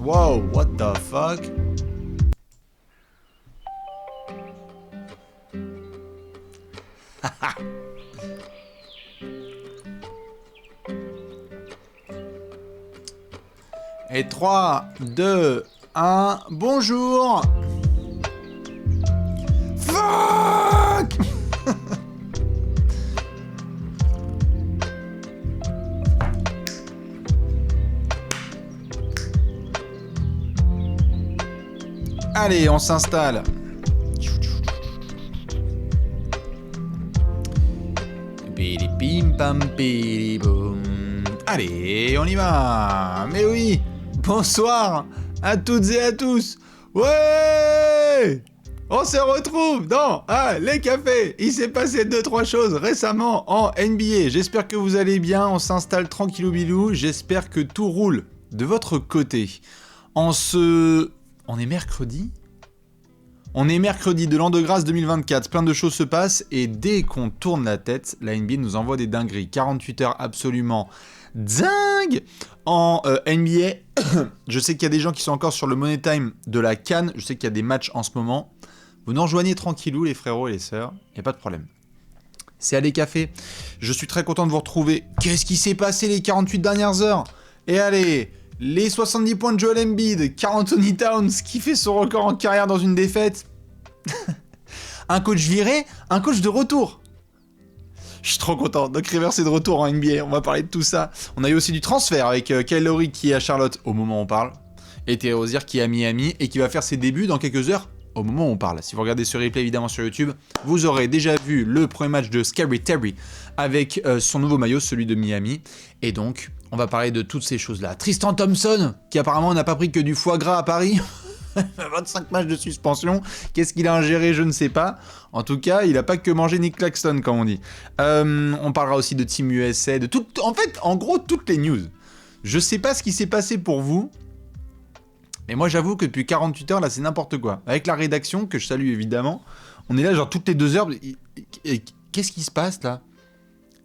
Wow, what the fuck? Et 3, 2, 1, bonjour. Fuck. Allez, on s'installe. Pim pam pili boum. Allez, on y va. Mais oui. Bonsoir à toutes et à tous. Ouais. On se retrouve dans les cafés. Il s'est passé 2-3 choses récemment en NBA. J'espère que vous allez bien. On s'installe tranquillou bilou. J'espère que tout roule de votre côté. On est mercredi. On est mercredi de l'an de grâce 2024, plein de choses se passent et dès qu'on tourne la tête, la NBA nous envoie des dingueries. 48 heures absolument dingues en NBA. Je sais qu'il y a des gens qui sont encore sur le Money Time de la CAN, je sais qu'il y a des matchs en ce moment. Vous nous rejoignez tranquillou les frérots et les sœurs, il n'y a pas de problème. C'est Allez Café, je suis très content de vous retrouver. Qu'est-ce qui s'est passé les 48 dernières heures? Et allez, les 70 points de Joel Embiid, Karl Anthony Towns qui fait son record en carrière dans une défaite. Un coach viré, un coach de retour. Je suis trop content. Doc Rivers est de retour en NBA, on va parler de tout ça. On a eu aussi du transfert avec Kyle Lowry qui est à Charlotte au moment où on parle. Et Terry Rozier qui est à Miami et qui va faire ses débuts dans quelques heures au moment où on parle. Si vous regardez ce replay évidemment sur YouTube, vous aurez déjà vu le premier match de Scary Terry avec son nouveau maillot, celui de Miami. Et donc, on va parler de toutes ces choses-là. Tristan Thompson, qui apparemment n'a pas pris que du foie gras à Paris. 25 matchs de suspension. Qu'est-ce qu'il a ingéré, je ne sais pas. En tout cas, il n'a pas que mangé Nick Claxton, comme on dit. On parlera aussi de Team USA, de tout. En fait, en gros, toutes les news. Je sais pas ce qui s'est passé pour vous. Mais moi, j'avoue que depuis 48 heures, là, c'est n'importe quoi. Avec la rédaction, que je salue évidemment, on est là, genre, toutes les 2 heures. Qu'est-ce qui se passe, là?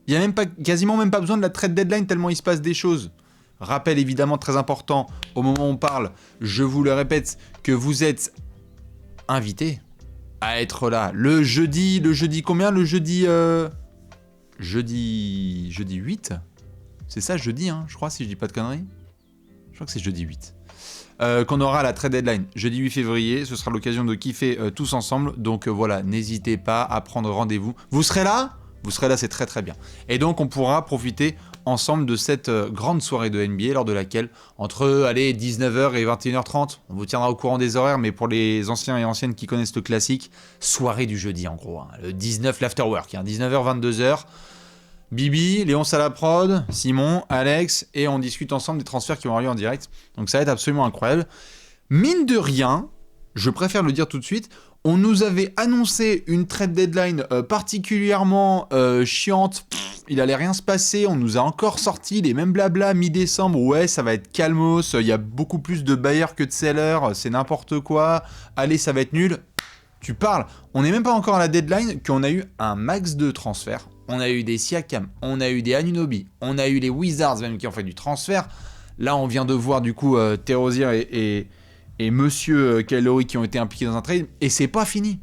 Il n'y a quasiment même pas besoin de la trade deadline, tellement il se passe des choses. Rappel évidemment très important, au moment où on parle, je vous le répète, que vous êtes invités à être là. Le jeudi combien? Le jeudi 8? C'est ça, jeudi, hein, je crois, si je dis pas de conneries. Je crois que c'est jeudi 8. Qu'on aura la trade deadline jeudi 8 février, ce sera l'occasion de kiffer tous ensemble. Donc voilà, n'hésitez pas à prendre rendez-vous. Vous serez là? Vous serez là, c'est très très bien. Et donc on pourra profiter ensemble de cette grande soirée de NBA lors de laquelle, entre 19h et 21h30, on vous tiendra au courant des horaires, mais pour les anciens et anciennes qui connaissent le classique, soirée du jeudi en gros, hein, le 19 l'afterwork, hein, 19h, 22h, Bibi, Léon Salaprod, Simon, Alex, et on discute ensemble des transferts qui vont arriver en direct, donc ça va être absolument incroyable. Mine de rien, je préfère le dire tout de suite, on nous avait annoncé une trade deadline particulièrement chiante. Il allait rien se passer. On nous a encore sorti les mêmes blabla mi-décembre. Ouais, ça va être calmos. Il y a beaucoup plus de buyers que de sellers. C'est n'importe quoi. Allez, ça va être nul. Tu parles. On n'est même pas encore à la deadline qu'on a eu un max de transferts. On a eu des Siakam. On a eu des Anunoby. On a eu les Wizards même qui ont fait du transfert. Là, on vient de voir du coup Terry Rozier et Monsieur Kyle Lowry qui ont été impliqués dans un trade, et c'est pas fini.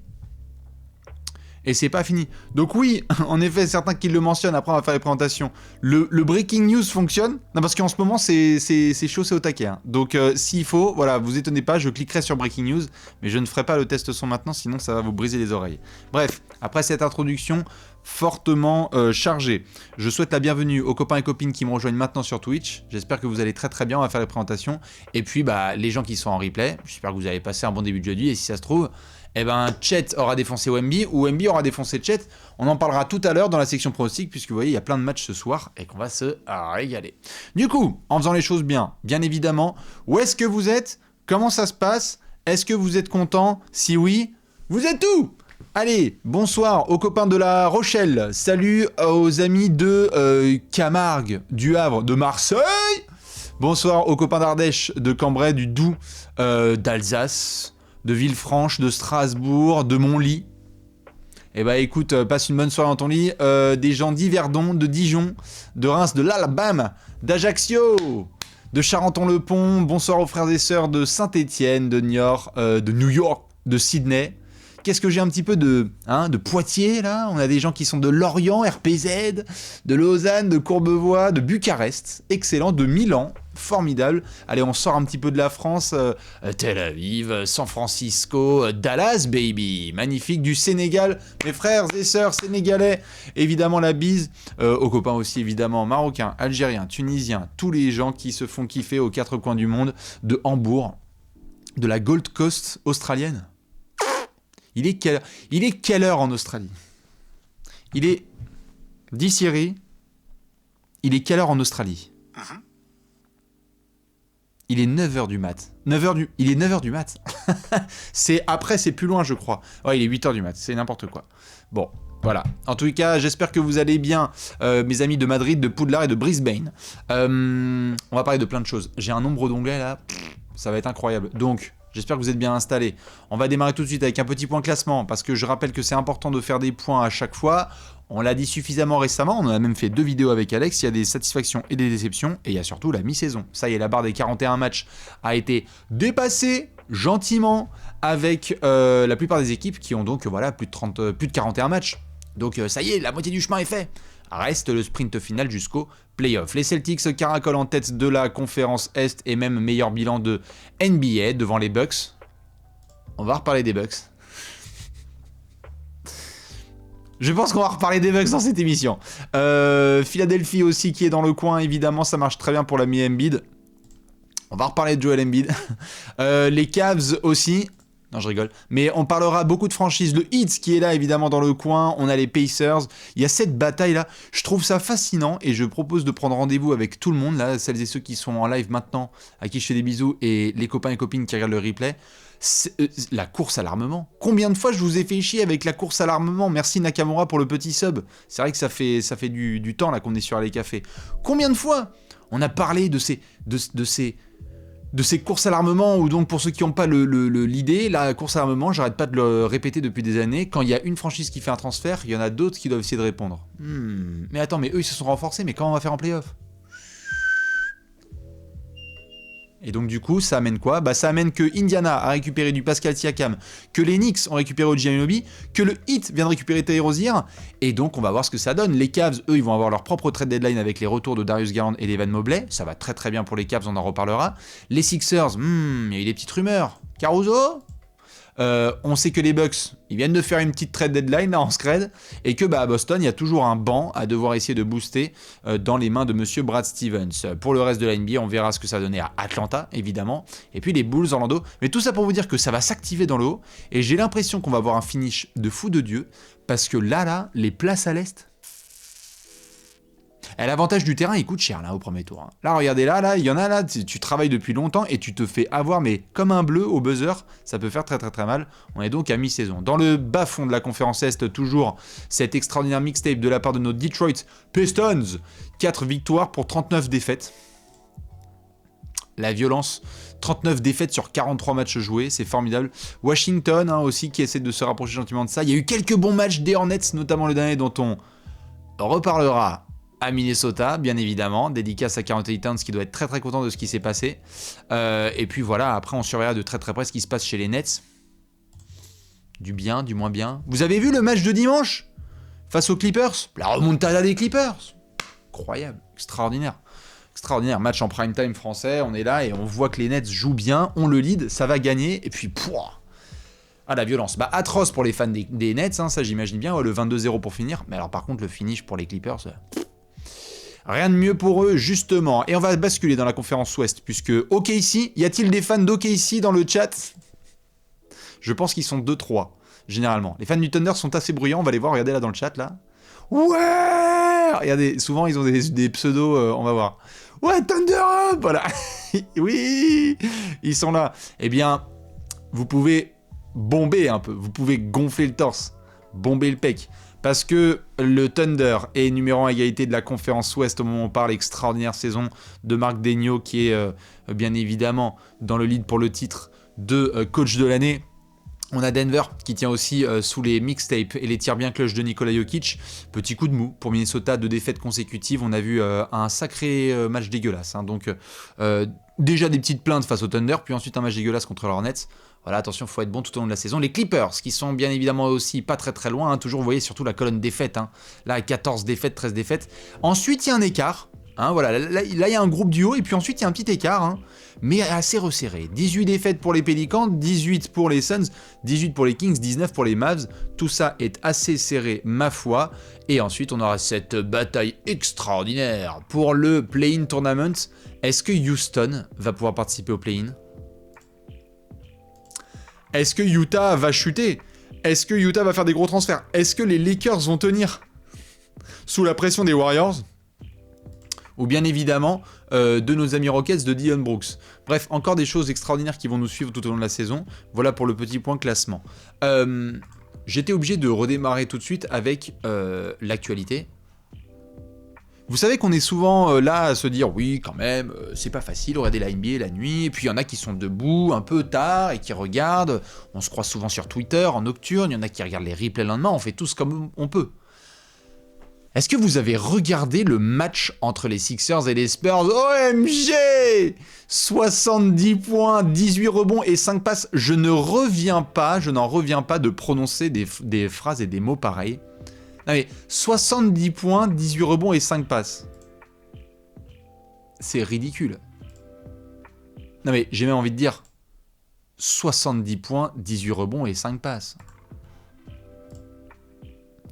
Et c'est pas fini. Donc oui, en effet, certains qui le mentionnent, après on va faire les présentations. Le breaking news fonctionne. Non, parce qu'en ce moment, c'est chaud, c'est au taquet. Hein. Donc s'il faut, voilà, vous étonnez pas, je cliquerai sur breaking news, mais je ne ferai pas le test son maintenant, sinon ça va vous briser les oreilles. Bref, après cette introduction fortement chargée, je souhaite la bienvenue aux copains et copines qui me rejoignent maintenant sur Twitch. J'espère que vous allez très très bien, on va faire les présentations. Et puis, les gens qui sont en replay, j'espère que vous avez passé un bon début de jeudi, et si ça se trouve, Chet aura défoncé Wemby ou Wemby aura défoncé Chet. On en parlera tout à l'heure dans la section pronostic, puisque vous voyez, il y a plein de matchs ce soir et qu'on va se régaler. Du coup, en faisant les choses bien évidemment, où est-ce que vous êtes? Comment ça se passe? Est-ce que vous êtes content? Si oui, vous êtes où? Allez, bonsoir aux copains de La Rochelle. Salut aux amis de Camargue, du Havre, de Marseille. Bonsoir aux copains d'Ardèche, de Cambrai, du Doubs, d'Alsace, de Villefranche, de Strasbourg, de Montly. Eh bah écoute, passe une bonne soirée dans ton lit. Des gens d'Yverdon, de Dijon, de Reims, de l'Alabama, d'Ajaccio, de Charenton-le-Pont. Bonsoir aux frères et sœurs de Saint-Étienne, de Niort, de New York, de Sydney. Qu'est-ce que j'ai un petit peu de Poitiers, là? On a des gens qui sont de Lorient, RPZ, de Lausanne, de Courbevoie, de Bucarest. Excellent, de Milan. Formidable. Allez, on sort un petit peu de la France. Tel Aviv, San Francisco, Dallas, baby. Magnifique. Du Sénégal. Mes frères et sœurs sénégalais. Évidemment, la bise. Aux copains aussi, évidemment, marocains, algériens, tunisiens. Tous les gens qui se font kiffer aux quatre coins du monde. De Hambourg. De la Gold Coast australienne. Il est quelle heure en Australie? Il est... Dis Siri. Il est quelle heure en Australie? Il est 9h du mat. Il est 9h du mat. Après, c'est plus loin, je crois. Ouais, il est 8h du mat. C'est n'importe quoi. Bon, voilà. En tout cas, j'espère que vous allez bien, mes amis de Madrid, de Poudlard et de Brisbane. On va parler de plein de choses. J'ai un nombre d'onglets, là. Ça va être incroyable. Donc... J'espère que vous êtes bien installés. On va démarrer tout de suite avec un petit point classement, parce que je rappelle que c'est important de faire des points à chaque fois. On l'a dit suffisamment récemment, on en a même fait 2 vidéos avec Alex, il y a des satisfactions et des déceptions, et il y a surtout la mi-saison. Ça y est, la barre des 41 matchs a été dépassée gentiment avec la plupart des équipes qui ont donc voilà, plus de 41 matchs. Donc ça y est, la moitié du chemin est fait. Reste le sprint final jusqu'au playoff. Les Celtics caracolent en tête de la conférence Est et même meilleur bilan de NBA devant les Bucks. On va reparler des Bucks. Je pense qu'on va reparler des Bucks dans cette émission. Philadelphie aussi qui est dans le coin, évidemment, ça marche très bien pour l'ami Embiid. On va reparler de Joel Embiid. Les Cavs aussi. Non, je rigole. Mais on parlera beaucoup de franchises. Le Heat qui est là, évidemment, dans le coin. On a les Pacers. Il y a cette bataille-là. Je trouve ça fascinant et je propose de prendre rendez-vous avec tout le monde, là, celles et ceux qui sont en live maintenant, à qui je fais des bisous, et les copains et copines qui regardent le replay. La course à l'armement. Combien de fois je vous ai fait chier avec la course à l'armement? Merci Nakamura pour le petit sub. C'est vrai que ça fait du temps là qu'on est sur les cafés. Combien de fois on a parlé de ces courses à l'armement, ou donc pour ceux qui n'ont pas l'idée, la course à l'armement, j'arrête pas de le répéter depuis des années, quand il y a une franchise qui fait un transfert, il y en a d'autres qui doivent essayer de répondre. Mais attends, mais eux ils se sont renforcés, mais comment on va faire en playoff? Et donc du coup, ça amène quoi? Bah ça amène que Indiana a récupéré du Pascal Siakam, que les Knicks ont récupéré OG Anunoby, que le Heat vient de récupérer Terry Rozier, et donc on va voir ce que ça donne. Les Cavs, eux, ils vont avoir leur propre trade deadline avec les retours de Darius Garland et d'Evan Mobley, ça va très très bien pour les Cavs, on en reparlera. Les Sixers, il y a eu des petites rumeurs. Caruso? On sait que les Bucks, ils viennent de faire une petite trade deadline là en scred, et que à Boston, il y a toujours un banc à devoir essayer de booster dans les mains de monsieur Brad Stevens. Pour le reste de la NBA, on verra ce que ça donnait à Atlanta, évidemment, et puis les Bulls, Orlando. Mais tout ça pour vous dire que ça va s'activer dans le haut, et j'ai l'impression qu'on va avoir un finish de fou de Dieu, parce que là, les places à l'Est... Et l'avantage du terrain, il coûte cher là au premier tour. Là, regardez là, il y en a là, tu travailles depuis longtemps et tu te fais avoir, mais comme un bleu au buzzer, ça peut faire très très très mal. On est donc à mi-saison. Dans le bas-fond de la conférence Est, toujours cette extraordinaire mixtape de la part de nos Detroit Pistons. 4 victoires pour 39 défaites. La violence, 39 défaites sur 43 matchs joués, c'est formidable. Washington aussi qui essaie de se rapprocher gentiment de ça. Il y a eu quelques bons matchs des Hornets, notamment le dernier dont on reparlera à Minnesota, bien évidemment. Dédicace à Carl Anthony Towns qui doit être très très content de ce qui s'est passé. Et puis voilà, après on surveillera de très très près ce qui se passe chez les Nets. Du bien, du moins bien. Vous avez vu le match de dimanche face aux Clippers? La remontada des Clippers. Incroyable, extraordinaire. Extraordinaire, match en prime time français, on est là et on voit que les Nets jouent bien, on le lead, ça va gagner, et puis pouah, la violence. Atroce pour les fans des Nets, ça j'imagine bien, le 22-0 pour finir, mais alors par contre le finish pour les Clippers... Rien de mieux pour eux, justement. Et on va basculer dans la conférence Ouest, puisque OKC, y a-t-il des fans d'OKC dans le chat? Je pense qu'ils sont 2-3, généralement. Les fans du Thunder sont assez bruyants, on va les voir, regardez là dans le chat, là. Ouais! Regardez, souvent ils ont des pseudos, on va voir. Ouais, Thunder Up! Voilà. Oui! Ils sont là. Eh bien, vous pouvez bomber un peu, vous pouvez gonfler le torse, bomber le pec. Parce que le Thunder est numéro 1 à égalité de la conférence Ouest au moment où on parle. Extraordinaire saison de Marc Daigneault qui est bien évidemment dans le lead pour le titre de coach de l'année. On a Denver qui tient aussi sous les mixtapes et les tirs bien clutch de Nikola Jokic. Petit coup de mou pour Minnesota, 2 défaites consécutives. On a vu un sacré match dégueulasse. Hein. Donc déjà des petites plaintes face au Thunder, puis ensuite un match dégueulasse contre les Hornets. Voilà, attention, il faut être bon tout au long de la saison. Les Clippers, qui sont bien évidemment aussi pas très très loin. Hein. Toujours, vous voyez, surtout la colonne défaites. Hein. Là, 14 défaites, 13 défaites. Ensuite, il y a un écart. Hein, voilà, là, il y a un groupe du haut, et puis ensuite, il y a un petit écart. Hein. Mais assez resserré. 18 défaites pour les Pelicans, 18 pour les Suns, 18 pour les Kings, 19 pour les Mavs. Tout ça est assez serré, ma foi. Et ensuite, on aura cette bataille extraordinaire pour le Play-in Tournament. Est-ce que Houston va pouvoir participer au Play-in? Est-ce que Utah va chuter? Est-ce que Utah va faire des gros transferts? Est-ce que les Lakers vont tenir sous la pression des Warriors? Ou bien évidemment de nos amis Rockets de Dillon Brooks. Bref, encore des choses extraordinaires qui vont nous suivre tout au long de la saison. Voilà pour le petit point classement. J'étais obligé de redémarrer tout de suite avec l'actualité. Vous savez qu'on est souvent là à se dire oui quand même, c'est pas facile, regarder la NBA la nuit, et puis il y en a qui sont debout un peu tard et qui regardent, on se croise souvent sur Twitter en nocturne, il y en a qui regardent les replays le lendemain, on fait tous comme on peut. Est-ce que vous avez regardé le match entre les Sixers et les Spurs? OMG! 70 points, 18 rebonds et 5 passes. Je n'en reviens pas de prononcer des phrases et des mots pareils. Non mais 70 points, 18 rebonds et 5 passes. C'est ridicule. Non mais j'ai même envie de dire 70 points, 18 rebonds et 5 passes.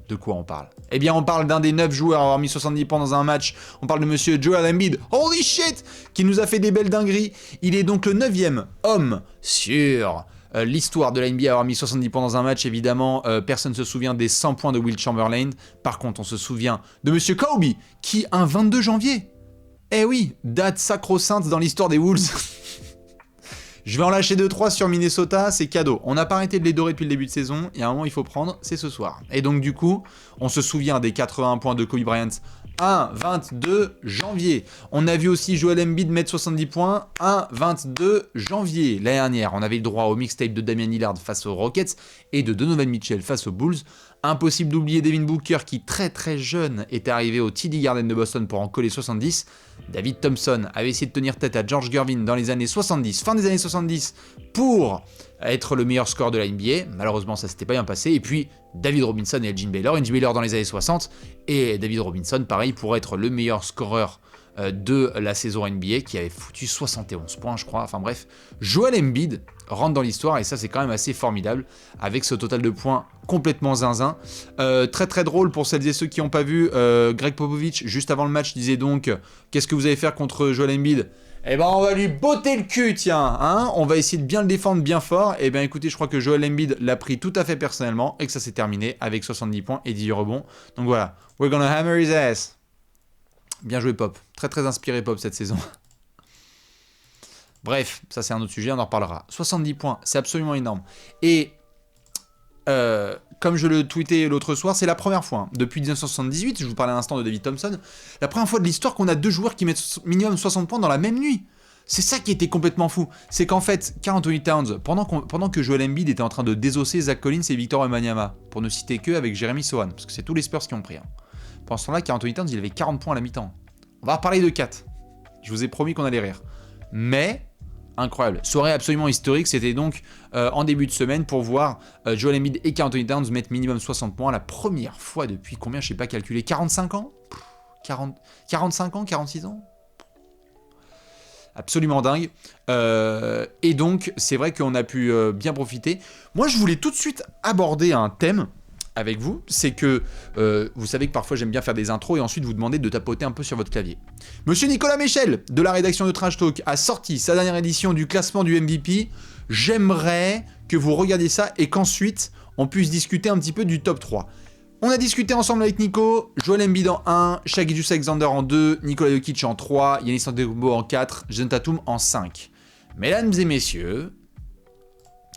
De quoi on parle? Eh bien, on parle d'un des 9 joueurs à avoir mis 70 points dans un match. On parle de monsieur Joel Embiid. Holy shit! Qui nous a fait des belles dingueries. Il est donc le 9e homme sur l'histoire de la NBA à avoir mis 70 points dans un match. Évidemment, personne ne se souvient des 100 points de Wilt Chamberlain. Par contre, on se souvient de monsieur Kobe, qui, un 22 janvier. Eh oui, date sacro-sainte dans l'histoire des Wolves. Je vais en lâcher 2-3 sur Minnesota, c'est cadeau. On n'a pas arrêté de les dorer depuis le début de saison, et à un moment il faut prendre, c'est ce soir. Et donc du coup, on se souvient des 81 points de Kobe Bryant, 22 janvier. On a vu aussi Joel Embiid mettre 70 points, 22 janvier. L'année dernière, on avait le droit au mixtape de Damian Lillard face aux Rockets, et de Donovan Mitchell face aux Bulls. Impossible d'oublier Devin Booker qui très très jeune est arrivé au TD Garden de Boston pour en coller 70. David Thompson avait essayé de tenir tête à George Gervin dans les années 70, fin des années 70, pour être le meilleur scoreur de la NBA. Malheureusement ça s'était pas bien passé. Et puis David Robinson et Elgin Baylor dans les années 60. Et David Robinson pareil pour être le meilleur scoreur de la saison NBA qui avait foutu 71 points je crois, enfin bref. Joel Embiid rentre dans l'histoire et ça c'est quand même assez formidable avec ce total de points complètement zinzin. Très très drôle pour celles et ceux qui n'ont pas vu, Greg Popovich juste avant le match disait donc qu'est-ce que vous allez faire contre Joel Embiid? Eh ben on va lui botter le cul tiens, hein, on va essayer de bien le défendre bien fort. Et bien écoutez, je crois que Joel Embiid l'a pris tout à fait personnellement et que ça s'est terminé avec 70 points et 18 rebonds. Donc voilà, we're gonna hammer his ass. Bien joué Pop, très très inspiré Pop cette saison. Bref, ça c'est un autre sujet, on en reparlera. 70 points, c'est absolument énorme. Et comme je le tweetais l'autre soir, c'est la première fois, hein, depuis 1978, je vous parlais à l'instant de David Thompson, la première fois de l'histoire qu'on a 2 joueurs qui mettent minimum 60 points dans la même nuit. C'est ça qui était complètement fou. C'est qu'en fait, Karl Anthony Towns, pendant que Joel Embiid était en train de désosser Zach Collins et Victor Wembanyama, pour ne citer que avec Jeremy Sohan, parce que c'est tous les Spurs qui ont pris. Hein. Pendant ce temps-là, Karl Anthony Towns, il avait 40 points à la mi-temps. On va reparler de 4. Je vous ai promis qu'on allait rire. Mais, incroyable. Soirée absolument historique. C'était donc en début de semaine pour voir Joel Embiid et Karl Anthony Towns mettre minimum 60 points. La première fois depuis combien, je sais pas calculer, 45 ans 45 ans, 46 ans absolument dingue. Et donc, c'est vrai qu'on a pu bien profiter. Moi, je voulais tout de suite aborder un thème avec vous, c'est que vous savez que parfois j'aime bien faire des intros et ensuite vous demander de tapoter un peu sur votre clavier. Monsieur Nicolas Michel, de la rédaction de Trash Talk, a sorti sa dernière édition du classement du MVP. J'aimerais que vous regardiez ça et qu'ensuite on puisse discuter un petit peu du top 3. On a discuté ensemble avec Nico, Joel Embiid en 1, Shai Gilgeous-Alexander en 2, Nikola Jokic en 3, Giannis Antetokounmpo en 4, Jason Tatum en 5. Mesdames et messieurs,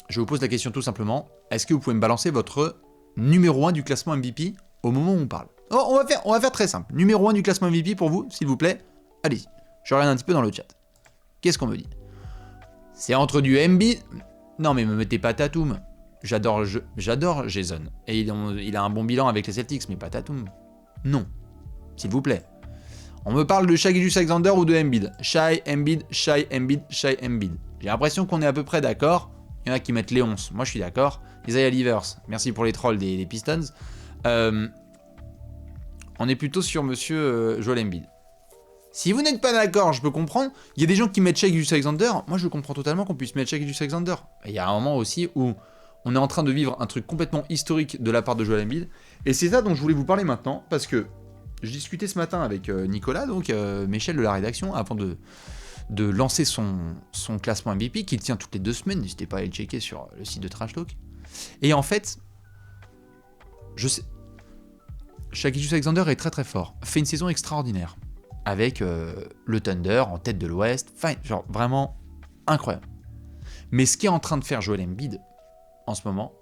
je vous pose la question tout simplement, est-ce que vous pouvez me balancer votre numéro 1 du classement MVP au moment où on parle? Oh, on va faire très simple. Numéro 1 du classement MVP pour vous, s'il vous plaît. Allez-y. Je regarde un petit peu dans le chat. Qu'est-ce qu'on me dit? C'est entre du Embiid... Non mais me mettez pas Tatum. j'adore Jason. Et il a un bon bilan avec les Celtics, mais pas Tatum. Non. S'il vous plaît. On me parle de Shai Gilgeous-Alexander ou de Embiid. Shai, Embiid, Shai, Embiid, Shai, Embiid. J'ai l'impression qu'on est à peu près d'accord. Il y en a qui mettent Léonce. Moi, je suis d'accord. Isaiah Livers. Merci pour les trolls des Pistons. On est plutôt sur monsieur Joel Embiid. Si vous n'êtes pas d'accord, je peux comprendre. Il y a des gens qui mettent Shai Gilgeous-Alexander. Moi, je comprends totalement qu'on puisse mettre Shai Gilgeous-Alexander. Il y a un moment aussi où on est en train de vivre un truc complètement historique de la part de Joel Embiid. Et c'est ça dont je voulais vous parler maintenant, parce que je discutais ce matin avec Nicolas, donc Michel de la rédaction, avant de lancer son classement MVP, qu'il tient toutes les 2 semaines. N'hésitez pas à aller le checker sur le site de Trash Talk. Et en fait, je sais, Shai Gilgeous-Alexander est très très fort. Fait une saison extraordinaire. Avec le Thunder en tête de l'Ouest. Enfin, genre vraiment incroyable. Mais ce qui est en train de faire Joel Embiid en ce moment,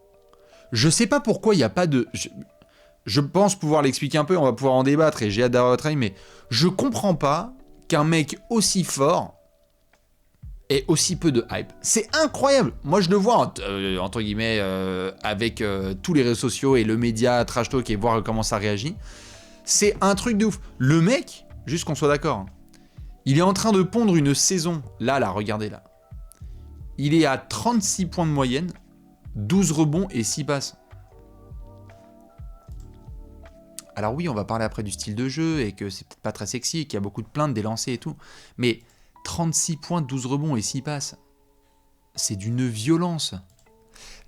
je sais pas pourquoi il n'y a pas de... Je pense pouvoir l'expliquer un peu, on va pouvoir en débattre et j'ai hâte d'avoir votre avis, mais je comprends pas qu'un mec aussi fort ait aussi peu de hype. C'est incroyable. Moi je le vois entre guillemets avec tous les réseaux sociaux et le média Trash Talk et voir comment ça réagit. C'est un truc de ouf. Le mec, juste qu'on soit d'accord, hein, il est en train de pondre une saison. Là, regardez là. Il est à 36 points de moyenne, 12 rebonds et 6 passes. Alors oui, on va parler après du style de jeu et que c'est peut-être pas très sexy et qu'il y a beaucoup de plaintes des lancers et tout. Mais 36 points, 12 rebonds et 6 passes. C'est d'une violence.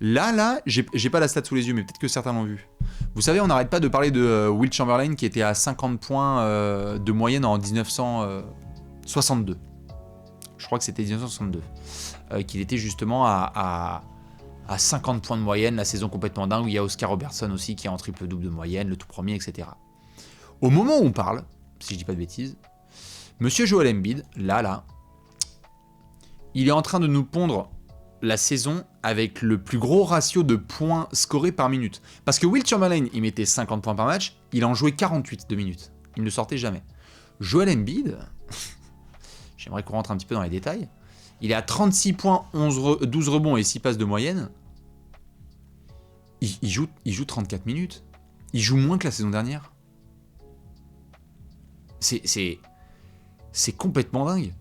Là, j'ai pas la stat sous les yeux, mais peut-être que certains l'ont vu. Vous savez, on n'arrête pas de parler de Wilt Chamberlain qui était à 50 points de moyenne en 1962. Je crois que c'était 1962. Qu'il était justement à 50 points de moyenne, la saison complètement dingue, où il y a Oscar Robertson aussi qui est en triple-double de moyenne, le tout premier, etc. Au moment où on parle, si je dis pas de bêtises, monsieur Joel Embiid, là, il est en train de nous pondre la saison avec le plus gros ratio de points scorés par minute. Parce que Wilt Chamberlain, il mettait 50 points par match, il en jouait 48 de minutes. Il ne sortait jamais. Joel Embiid, j'aimerais qu'on rentre un petit peu dans les détails, il est à 36 points, 12 rebonds et 6 passes de moyenne. Il joue 34 minutes. Il joue moins que la saison dernière. C'est complètement dingue.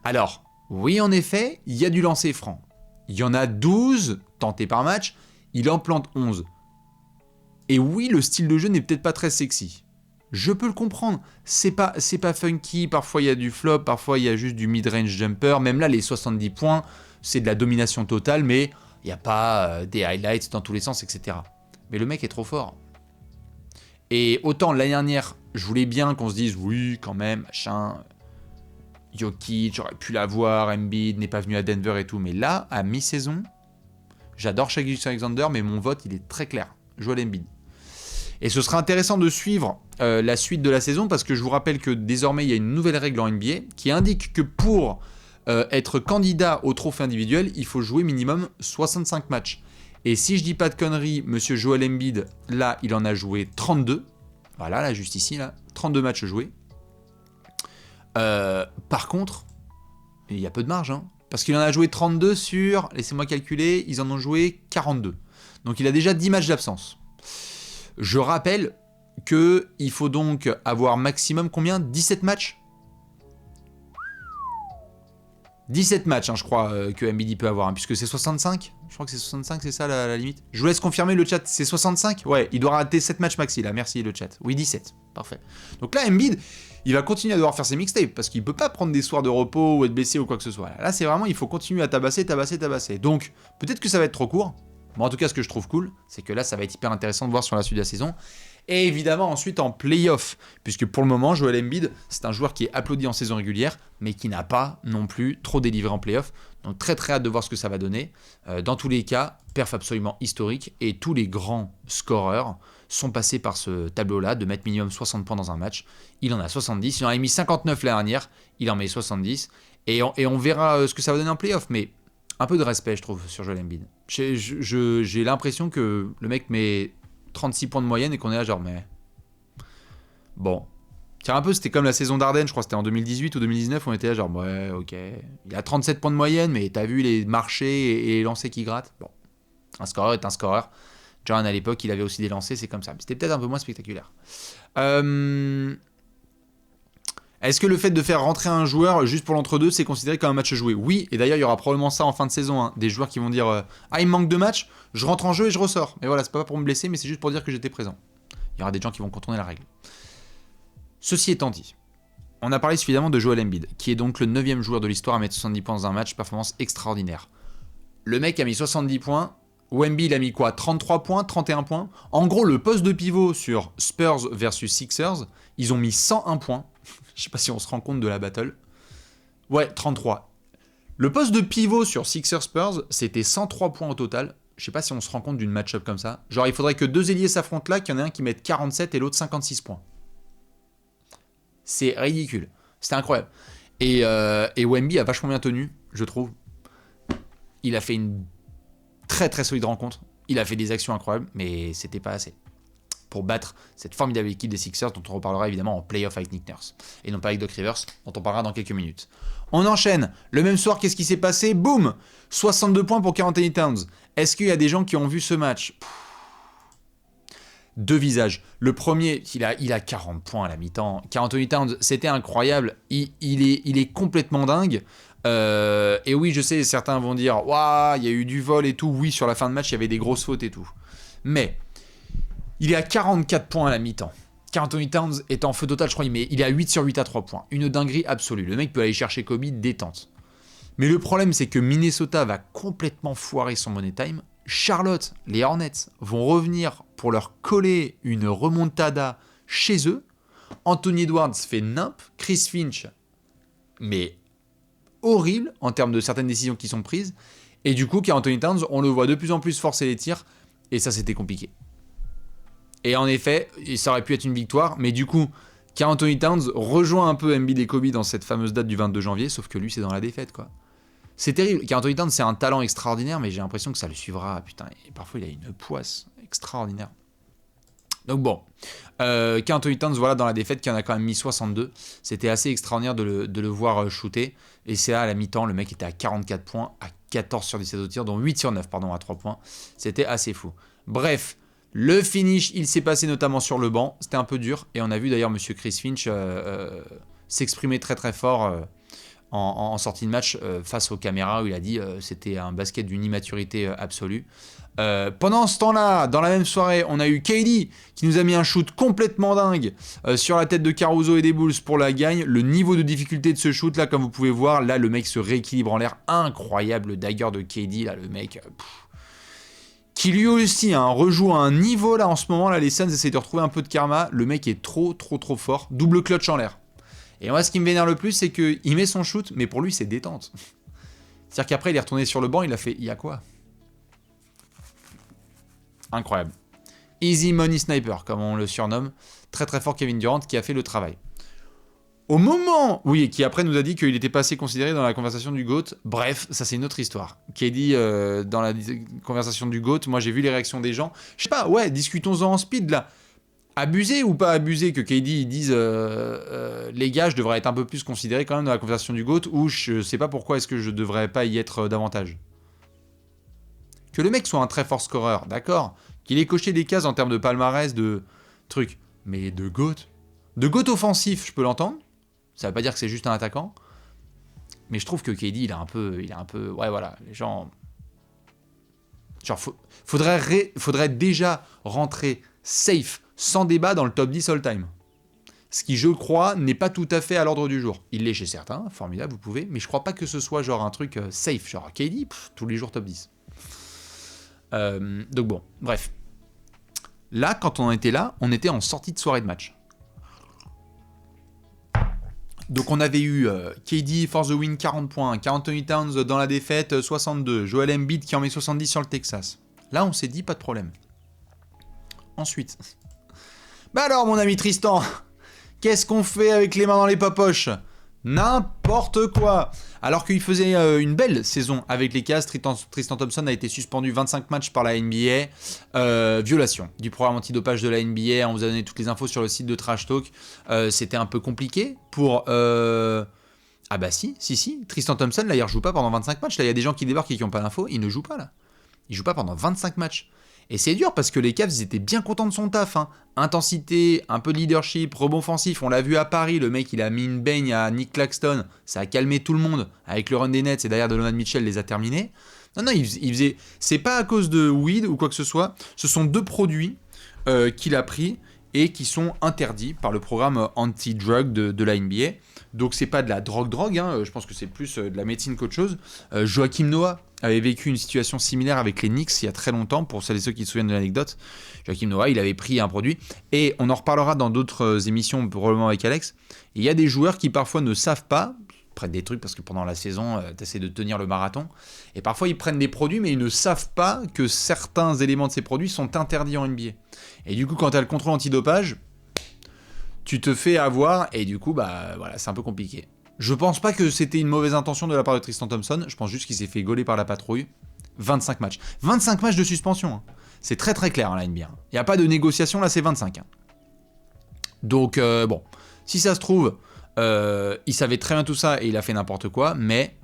Alors, oui, en effet, il y a du lancer franc. Il y en a 12 tentés par match. Il en plante 11. Et oui, le style de jeu n'est peut-être pas très sexy. Je peux le comprendre. C'est pas funky. Parfois, il y a du flop. Parfois, il y a juste du mid-range jumper. Même là, les 70 points, c'est de la domination totale, mais il n'y a pas des highlights dans tous les sens, etc. Mais le mec est trop fort. Et autant l'année dernière, je voulais bien qu'on se dise, oui, quand même, machin, Jokic, j'aurais pu l'avoir, Embiid n'est pas venu à Denver et tout. Mais là, à mi-saison, j'adore Shai Gilgeous-Alexander, mais mon vote, il est très clair. Joel Embiid. Et ce sera intéressant de suivre la suite de la saison, parce que je vous rappelle que désormais, il y a une nouvelle règle en NBA qui indique que pour être candidat au trophée individuel, il faut jouer minimum 65 matchs. Et si je dis pas de conneries, monsieur Joel Embiid, là, il en a joué 32. Voilà, là, juste ici, là, 32 matchs joués. Par contre, il y a peu de marge, hein, parce qu'il en a joué 32 sur, laissez-moi calculer, ils en ont joué 42. Donc il a déjà 10 matchs d'absence. Je rappelle qu'il faut donc avoir maximum combien ? 17 matchs ? 17 matchs, hein, je crois, que Embiid peut avoir, hein, puisque c'est 65. Je crois que c'est 65, c'est ça la limite. Je vous laisse confirmer le chat, c'est 65 ? Ouais, il doit rater 7 matchs maxi, là, merci le chat. Oui, 17, parfait. Donc là, Embiid, il va continuer à devoir faire ses mixtapes, parce qu'il peut pas prendre des soirs de repos ou être blessé ou quoi que ce soit. Là, c'est vraiment, il faut continuer à tabasser. Donc, peut-être que ça va être trop court. Bon, en tout cas, ce que je trouve cool, c'est que là, ça va être hyper intéressant de voir sur la suite de la saison. Et évidemment, ensuite, en play-off, puisque pour le moment, Joel Embiid, c'est un joueur qui est applaudi en saison régulière, mais qui n'a pas non plus trop délivré en play-off. Donc, très très hâte de voir ce que ça va donner. Dans tous les cas, perf absolument historique, et tous les grands scoreurs sont passés par ce tableau-là, de mettre minimum 60 points dans un match. Il en a 70, il en a mis 59 l'année dernière, il en met 70, et on verra ce que ça va donner en play-off, mais un peu de respect, je trouve, sur Joel Embiid. J'ai l'impression que le mec met 36 points de moyenne et qu'on est là genre, mais... Bon. Tiens, un peu, c'était comme la saison d'Ardennes, je crois que c'était en 2018 ou 2019, on était là genre, ouais, ok. Il a 37 points de moyenne, mais t'as vu les marchés et les lancers qui grattent. Bon. Un scoreur est un scoreur. John, à l'époque, il avait aussi des lancers, c'est comme ça. Mais c'était peut-être un peu moins spectaculaire. Est-ce que le fait de faire rentrer un joueur juste pour l'entre-deux, c'est considéré comme un match joué? Oui, et d'ailleurs, il y aura probablement ça en fin de saison. Hein. Des joueurs qui vont dire ah, il me manque de match, je rentre en jeu et je ressors. Mais voilà, c'est pas pour me blesser, mais c'est juste pour dire que j'étais présent. Il y aura des gens qui vont contourner la règle. Ceci étant dit, on a parlé suffisamment de Joel Embiid, qui est donc le 9e joueur de l'histoire à mettre 70 points dans un match, performance extraordinaire. Le mec a mis 70 points, Wemby il a mis quoi? 33 points, 31 points. En gros, le poste de pivot sur Spurs versus Sixers, ils ont mis 101 points. Je sais pas si on se rend compte de la battle. Ouais, 33. Le poste de pivot sur Sixers Spurs, c'était 103 points au total. Je sais pas si on se rend compte d'une match-up comme ça. Genre, il faudrait que deux ailiers s'affrontent là, qu'il y en ait un qui mette 47 et l'autre 56 points. C'est ridicule. C'était incroyable. Et Wemby a vachement bien tenu, je trouve. Il a fait une très très solide rencontre. Il a fait des actions incroyables, mais c'était pas assez pour battre cette formidable équipe des Sixers, dont on reparlera évidemment en playoff avec Nick Nurse. Et non pas avec Doc Rivers, dont on parlera dans quelques minutes. On enchaîne. Le même soir, qu'est-ce qui s'est passé? Boum, 62 points pour Karl Anthony Towns. Est-ce qu'il y a des gens qui ont vu ce match? Deux visages. Le premier, il a 40 points à la mi-temps. Karl Anthony Towns, c'était incroyable. Il est complètement dingue. Et oui, je sais, certains vont dire waouh, il y a eu du vol et tout. Oui, sur la fin de match, il y avait des grosses fautes et tout. Mais il est à 44 points à la mi-temps. Karl Anthony Towns est en feu total, je crois. Il est à 8 sur 8 à 3 points. Une dinguerie absolue. Le mec peut aller chercher Kobe détente. Mais le problème, c'est que Minnesota va complètement foirer son money time. Charlotte, les Hornets, vont revenir pour leur coller une remontada chez eux. Anthony Edwards fait nimp. Chris Finch, mais horrible en termes de certaines décisions qui sont prises. Et du coup, Karl Anthony Towns, on le voit de plus en plus forcer les tirs. Et ça, c'était compliqué. Et en effet, ça aurait pu être une victoire. Mais du coup, Karl Anthony Towns rejoint un peu Embiid et Kobe dans cette fameuse date du 22 janvier. Sauf que lui, c'est dans la défaite, quoi. C'est terrible. Karl Anthony Towns, c'est un talent extraordinaire, mais j'ai l'impression que ça le suivra. Putain, et parfois, il a une poisse extraordinaire. Donc bon, Karl Anthony Towns, voilà, dans la défaite, qui en a quand même mis 62. C'était assez extraordinaire de le voir shooter. Et c'est là, à la mi-temps, le mec était à 44 points, à 14 sur 17 au tir, dont 8 sur 9, à 3 points. C'était assez fou. Bref, le finish, il s'est passé notamment sur le banc. C'était un peu dur. Et on a vu d'ailleurs monsieur Chris Finch s'exprimer très très fort en sortie de match face aux caméras, où il a dit c'était un basket d'une immaturité absolue. Pendant ce temps-là, dans la même soirée, on a eu KD qui nous a mis un shoot complètement dingue sur la tête de Caruso et des Bulls pour la gagne. Le niveau de difficulté de ce shoot là, comme vous pouvez voir, là le mec se rééquilibre en l'air. Incroyable dagger de KD, là le mec qui lui aussi rejoue à un niveau là en ce moment. Là les Suns essaient de retrouver un peu de karma. Le mec est trop fort. Double clutch en l'air. Et moi, ce qui me vénère le plus, c'est qu'il met son shoot, mais pour lui, c'est détente. C'est-à-dire qu'après, il est retourné sur le banc, il a fait « il y a quoi ?» Incroyable. Easy Money Sniper, comme on le surnomme. Très très fort Kevin Durant, qui a fait le travail. Au moment... Oui, et qui après nous a dit qu'il était pas assez considéré dans la conversation du GOAT. Bref, ça c'est une autre histoire. KD, dans la conversation du GOAT, moi j'ai vu les réactions des gens. Je sais pas, ouais, discutons-en en speed, là. Abusé ou pas abusé que KD dise les gars, je devrais être un peu plus considéré quand même dans la conversation du GOAT, ou je sais pas pourquoi est-ce que je devrais pas y être davantage. Que le mec soit un très fort scoreur, d'accord, qu'il ait coché des cases en termes de palmarès, de trucs, mais de GOAT. De GOAT offensif, je peux l'entendre, ça veut pas dire que c'est juste un attaquant, mais je trouve que KD, il a un peu, ouais voilà, les gens... Genre, faudrait déjà rentrer safe, sans débat dans le top 10 all-time. Ce qui, je crois, n'est pas tout à fait à l'ordre du jour. Il l'est chez certains, formidable, vous pouvez, mais je crois pas que ce soit genre un truc safe, genre KD, tous les jours top 10. Donc bon, bref. Là, quand on était là, on était en sortie de soirée de match. Donc on avait eu KD for the win 40 points, Karl Anthony Towns dans la défaite 62, Joel Embiid qui en met 70 sur le Texas. Là, on s'est dit, pas de problème. Ensuite... Bah alors, mon ami Tristan, qu'est-ce qu'on fait avec les mains dans les popoches? N'importe quoi. Alors qu'il faisait une belle saison avec les Cavs, Tristan Thompson a été suspendu 25 matchs par la NBA. Violation du programme antidopage de la NBA. On vous a donné toutes les infos sur le site de Trash Talk. C'était un peu compliqué pour... Ah bah si. Tristan Thompson, là, il ne rejoue pas pendant 25 matchs. Là, il y a des gens qui débarquent et qui n'ont pas l'info. Il ne joue pas, là. Il joue pas pendant 25 matchs. Et c'est dur parce que les Cavs, ils étaient bien contents de son taf. Hein. Intensité, un peu de leadership, rebond offensif. On l'a vu à Paris, le mec, il a mis une baigne à Nick Claxton. Ça a calmé tout le monde. Avec le run des Nets et derrière Donovan Mitchell les a terminés. Non, il faisait... C'est pas à cause de weed ou quoi que ce soit. Ce sont 2 produits qu'il a pris et qui sont interdits par le programme anti-drug de la NBA. Donc c'est pas de la drogue, hein. Je pense que c'est plus de la médecine qu'autre chose. Joachim Noah avait vécu une situation similaire avec les Knicks il y a très longtemps, pour celles et ceux qui se souviennent de l'anecdote. Joachim Noah, il avait pris un produit, et on en reparlera dans d'autres émissions, probablement avec Alex. Il y a des joueurs qui parfois ne savent pas, ils prennent des trucs parce que pendant la saison, tu essaies de tenir le marathon, et parfois ils prennent des produits, mais ils ne savent pas que certains éléments de ces produits sont interdits en NBA. Et du coup, quand tu as le contrôle antidopage, tu te fais avoir, et du coup, bah voilà, c'est un peu compliqué. Je pense pas que c'était une mauvaise intention de la part de Tristan Thompson, je pense juste qu'il s'est fait gauler par la patrouille. 25 matchs. 25 matchs de suspension. Hein. C'est très très clair, hein, la NBA. Il n'y a pas de négociation, là c'est 25. Hein. Donc, bon, si ça se trouve, il savait très bien tout ça et il a fait n'importe quoi, mais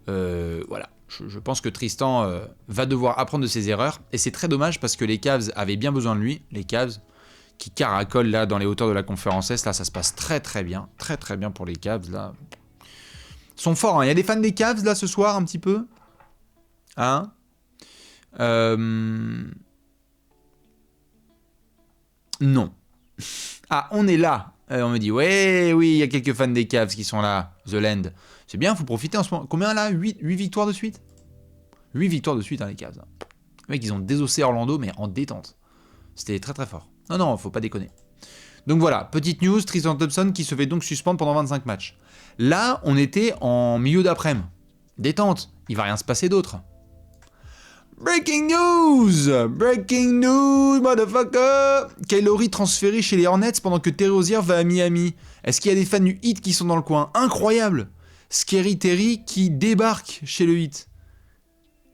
voilà. Je pense que Tristan va devoir apprendre de ses erreurs, et c'est très dommage parce que les Cavs avaient bien besoin de lui, les Cavs, qui caracolent là dans les hauteurs de la conférence Est. Là, ça se passe très très bien pour les Cavs. Là, ils sont forts. Hein. Il y a des fans des Cavs là ce soir un petit peu. Hein Non. Ah, on est là. On me dit ouais, oui, il y a quelques fans des Cavs qui sont là. The Land. C'est bien, faut profiter en ce moment. Combien là 8 victoires de suite. 8 victoires de suite, hein, les Cavs. Hein. Les mecs, ils ont désossé Orlando, mais en détente. C'était très très fort. Non, faut pas déconner. Donc voilà, petite news, Tristan Thompson qui se fait donc suspendre pendant 25 matchs. Là, on était en milieu d'après-midi. Détente, il va rien se passer d'autre. Breaking news, motherfucker! Kyle Lowry transféré chez les Hornets pendant que Terry Rozier va à Miami. Est-ce qu'il y a des fans du Heat qui sont dans le coin? Incroyable! Scary Terry qui débarque chez le Heat.